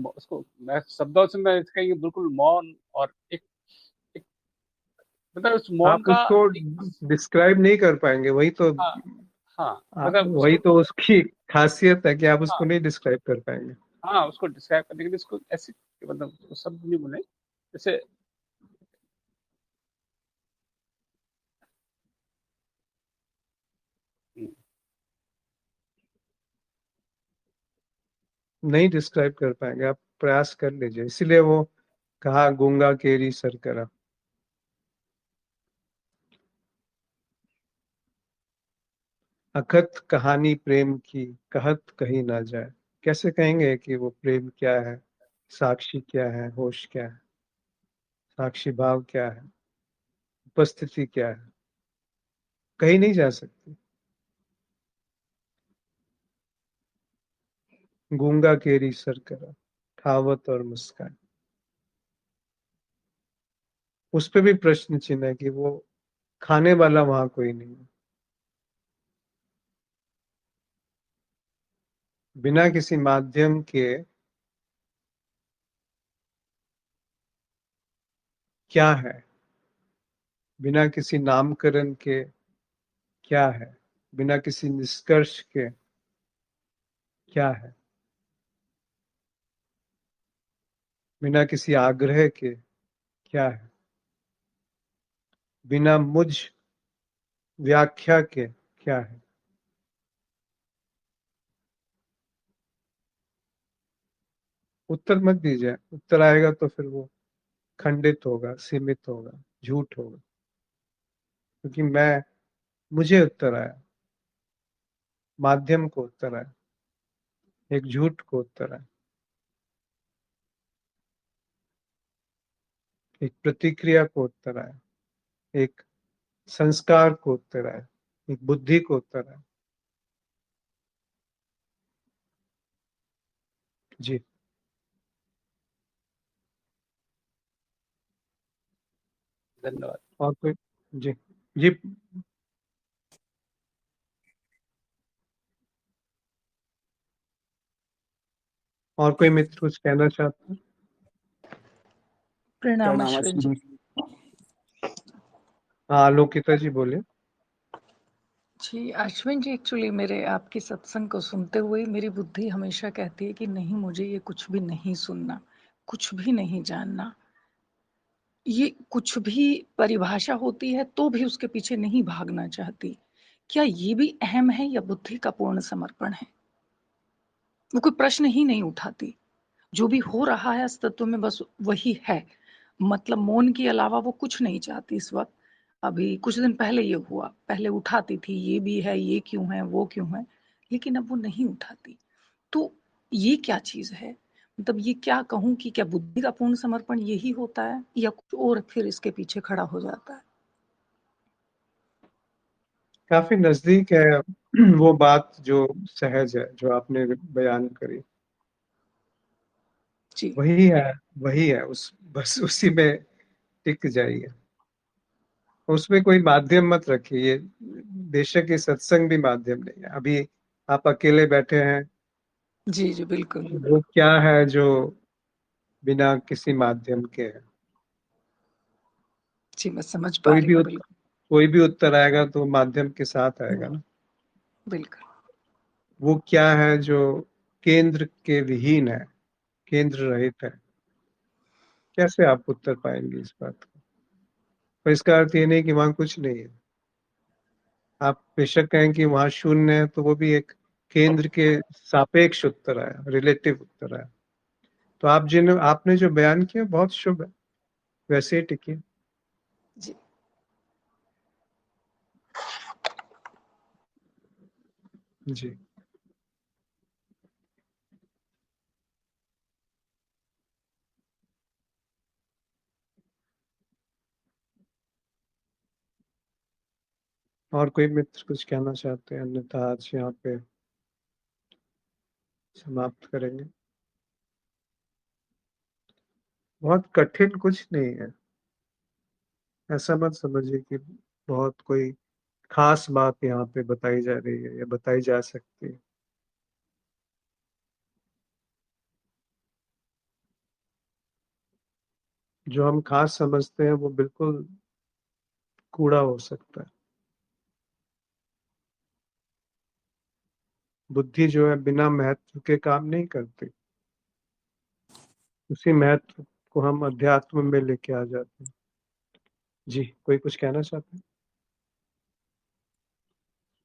[SPEAKER 4] उसको मैं शब्दों से मैं इसका ये बिल्कुल मौन और एक मतलब उस मौन
[SPEAKER 1] आप
[SPEAKER 4] का
[SPEAKER 1] उसको
[SPEAKER 4] एक
[SPEAKER 1] डिस्क्राइब नहीं कर पाएंगे, वही तो।
[SPEAKER 4] हाँ, हाँ, मतलब
[SPEAKER 1] वही
[SPEAKER 4] उसको
[SPEAKER 1] तो उसकी खासियत है कि आप
[SPEAKER 4] हाँ,
[SPEAKER 1] उसको नहीं डिस्क्राइब कर पाएंगे।
[SPEAKER 4] हाँ, उसको डिस्क्राइब करने के लिए उसको ऐसे मतलब उसको शब्द नहीं बोले, जैसे हम्म,
[SPEAKER 1] नहीं डिस्क्राइब कर पाएंगे, आप प्रयास कर लीजिए। इसीलिए वो कहा गूंगा केरी सरकरा। अखत कहानी प्रेम की, कहत कही ना जाए। कैसे कहेंगे कि वो प्रेम क्या है, साक्षी क्या है, होश क्या है, साक्षी भाव क्या है, उपस्थिति क्या है? कहीं नहीं जा सकती। गूंगा केरी सरकरा, खावत और मुस्कान। उस पे भी प्रश्न चिन्ह है कि वो खाने वाला वहां कोई नहीं है। बिना किसी माध्यम के क्या है, बिना किसी नामकरण के क्या है, बिना किसी निष्कर्ष के क्या है, बिना किसी आग्रह के क्या है, बिना मुझ व्याख्या के क्या है? उत्तर मत दीजिए। उत्तर आएगा तो फिर वो खंडित होगा, सीमित होगा, झूठ होगा। क्योंकि मुझे उत्तर आया, माध्यम को उत्तर आया, एक झूठ को उत्तर आया, एक प्रतिक्रिया को उत्तर आया, एक संस्कार को उत्तर आया। एक बुद्धि को उत्तर है। जी,
[SPEAKER 4] धन्यवाद।
[SPEAKER 1] और कोई? जी जी, और कोई मित्र कुछ कहना चाहते हैं?
[SPEAKER 6] प्रणाम
[SPEAKER 7] प्रणाम
[SPEAKER 6] अश्विन जी।
[SPEAKER 1] हाँ, लोकिता जी बोले।
[SPEAKER 6] जी अश्विन जी, एक्चुअली मेरे आपके सत्संग को सुनते हुए मेरी बुद्धि हमेशा कहती है कि नहीं, मुझे ये कुछ भी नहीं सुनना, कुछ भी नहीं जानना। ये कुछ भी परिभाषा होती है तो भी उसके पीछे नहीं भागना चाहती। क्या ये भी अहम है या बुद्धि का पूर्ण समर्पण है? वो कोई प्रश्न ही नहीं उठाती। जो भी हो रहा है अस्तित्व में बस वही है। मतलब मौन के अलावा वो कुछ नहीं चाहती इस वक्त। अभी कुछ दिन पहले ये हुआ, पहले उठाती थी ये भी है, ये क्यों है, वो क्यों है, लेकिन अब वो नहीं उठाती। तो ये क्या चीज है? मतलब ये क्या कहूं कि क्या बुद्धि का पूर्ण समर्पण यही होता है या कुछ और फिर इसके पीछे खड़ा हो जाता है?
[SPEAKER 1] काफी नजदीक है वो बात जो सहज है, जो आपने बयान करी।
[SPEAKER 6] जी
[SPEAKER 1] वही है, वही है, उस बस उसी में टिक जाइए। उसमें कोई माध्यम मत रखिए। ये बेशक ये सत्संग भी माध्यम नहीं है। अभी आप अकेले बैठे हैं,
[SPEAKER 6] जी जी बिल्कुल।
[SPEAKER 1] वो क्या है जो बिना किसी माध्यम के है?
[SPEAKER 6] जी मैं समझ पा
[SPEAKER 1] कोई
[SPEAKER 6] रही
[SPEAKER 1] भी
[SPEAKER 6] हूँ, बिल्कुल
[SPEAKER 1] कोई भी उत्तर आएगा तो माध्यम के साथ आएगा ना।
[SPEAKER 6] बिल्कुल।
[SPEAKER 1] वो क्या है जो केंद्र के विहीन है, केंद्र रहित है? कैसे आप उत्तर पाएंगे इस बात का? पर इसका अर्थ ये नहीं कि वहां कुछ नहीं है। आप बेशक कहें कि वहां शून्य है, तो वो भी एक केंद्र के सापेक्ष उत्तर आया, रिलेटिव उत्तर आया। तो आपने जो बयान किया बहुत शुभ है, वैसे ही टिकिए।
[SPEAKER 6] जी
[SPEAKER 1] जी, और कोई मित्र कुछ कहना चाहते हैं? अन्यथा आज यहाँ पे समाप्त करेंगे। बहुत कठिन कुछ नहीं है। ऐसा मत समझिए कि बहुत कोई खास बात यहाँ पे बताई जा रही है या बताई जा सकती है। जो हम खास समझते हैं वो बिल्कुल कूड़ा हो सकता है। बुद्धि जो है बिना महत्व के काम नहीं करती। उसी महत्व को हम अध्यात्म में लेके आ जाते हैं। जी, कोई कुछ कहना चाहते हैं?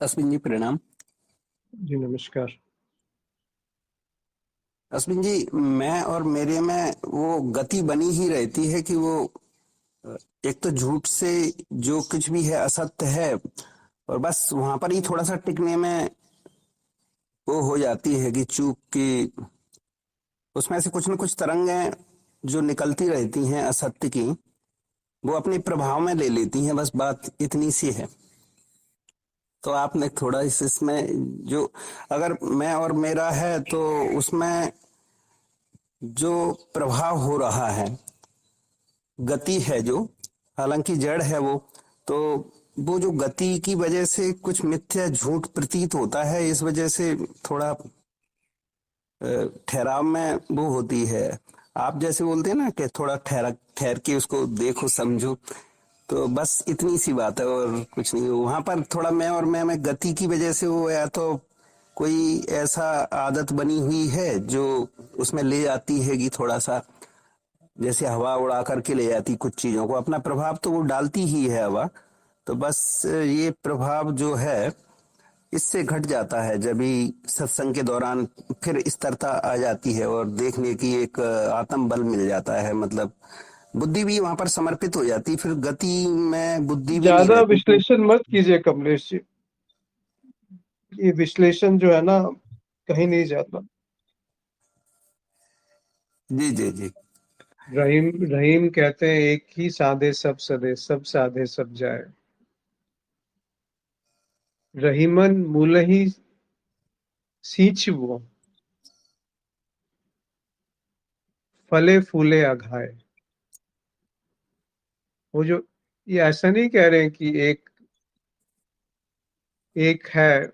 [SPEAKER 7] अश्विन जी प्रणाम।
[SPEAKER 1] जी नमस्कार।
[SPEAKER 7] अश्विन जी, मैं और मेरे में वो गति बनी ही रहती है कि वो एक तो झूठ से जो कुछ भी है असत्य है, और बस वहां पर ही थोड़ा सा टिकने में वो हो जाती है कि चूक की उसमें से कुछ न कुछ तरंगें जो निकलती रहती हैं असत्य की, वो अपने प्रभाव में ले लेती हैं। बस बात इतनी सी है। तो आपने थोड़ा इसमें जो अगर मैं और मेरा है तो उसमें जो प्रभाव हो रहा है, गति है जो, हालांकि जड़ है वो, तो वो जो गति की वजह से कुछ मिथ्या झूठ प्रतीत होता है, इस वजह से थोड़ा ठहराव में वो होती है। आप जैसे बोलते हैं ना कि थोड़ा ठहर के उसको देखो समझो, तो बस इतनी सी बात है और कुछ नहीं। वहां पर थोड़ा मैं और मैं गति की वजह से वो या तो कोई ऐसा आदत बनी हुई है जो उसमें ले जाती है कि थोड़ा सा जैसे हवा उड़ा करके ले जाती कुछ चीजों को, अपना प्रभाव तो वो डालती ही है हवा। तो बस ये प्रभाव जो है इससे घट जाता है जब भी सत्संग के दौरान फिर स्थिरता आ जाती है और देखने की एक आत्म बल मिल जाता है। मतलब बुद्धि भी वहां पर समर्पित हो जाती, फिर गति में बुद्धि भी नहीं
[SPEAKER 1] ज्यादा
[SPEAKER 7] रहती।
[SPEAKER 1] विश्लेषण मत कीजिए कमलेश जी। ये विश्लेषण जो है ना, कहीं नहीं जाता।
[SPEAKER 7] जी जी जी।
[SPEAKER 1] रहीम रहीम कहते हैं, एक ही साधे सब सदे, सब साधे सब जाए। रहीमन मूलहि सींचवो, फले फूले अघाए। वो जो, ये ऐसा नहीं कह रहे हैं कि एक है,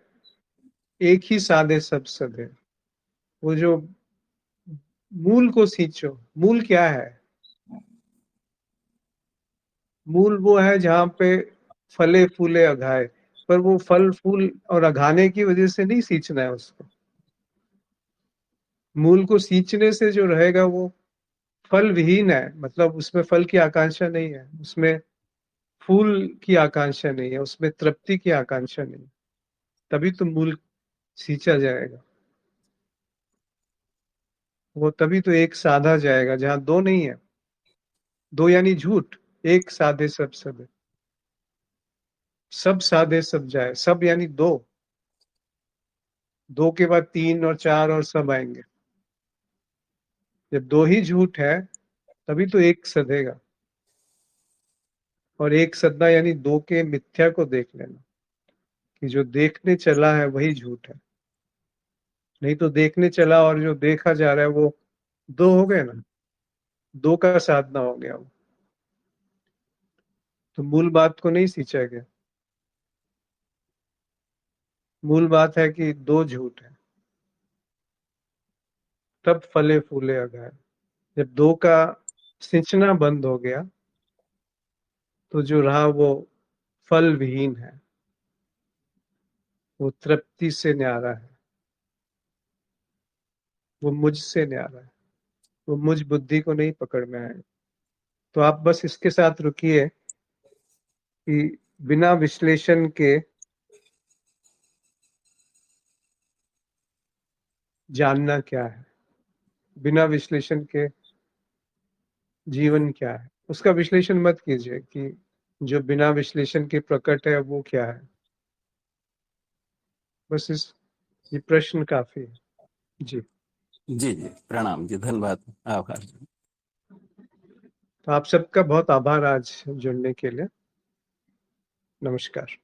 [SPEAKER 1] एक ही साधे सब सधे। वो जो मूल को सींचो, मूल क्या है? मूल वो है जहां पे फले फूले अघाए, पर वो फल फूल और अघाने की वजह से नहीं सींचना है उसको। मूल को सींचने से जो रहेगा वो फल विहीन है, मतलब उसमें फल की आकांक्षा नहीं है, उसमें फूल की आकांक्षा नहीं है, उसमें तृप्ति की आकांक्षा नहीं है। तभी तो मूल सींचा जाएगा। वो तभी तो एक साधा जाएगा जहां दो नहीं है। दो यानी झूठ, एक साधे सब सधे। सब साधे सब जाए, सब यानी दो, दो के बाद तीन और चार और सब आएंगे। जब दो ही झूठ है तभी तो एक सधेगा। और एक सदना यानी दो के मिथ्या को देख लेना, कि जो देखने चला है वही झूठ है। नहीं तो देखने चला और जो देखा जा रहा है वो दो हो गए ना, दो का साधना हो गया वो। तो मूल बात को नहीं सींचा गया। मूल बात है कि दो झूठ है, तब फले फूले अघाए। जब दो का सिंचना बंद हो गया तो जो रहा वो फल विहीन है, वो तृप्ति से न्यारा है, वो मुझसे न्यारा है, वो मुझ बुद्धि को नहीं पकड़ में आए। तो आप बस इसके साथ रुकिए कि बिना विश्लेषण के जानना क्या है, बिना विश्लेषण के जीवन क्या है, उसका विश्लेषण मत कीजिए कि जो बिना विश्लेषण के प्रकट है वो क्या है। बस ये प्रश्न काफी है। जी
[SPEAKER 7] जी जी, प्रणाम जी, धन्यवाद, आभार।
[SPEAKER 1] तो आप सबका बहुत आभार आज जुड़ने के लिए। नमस्कार।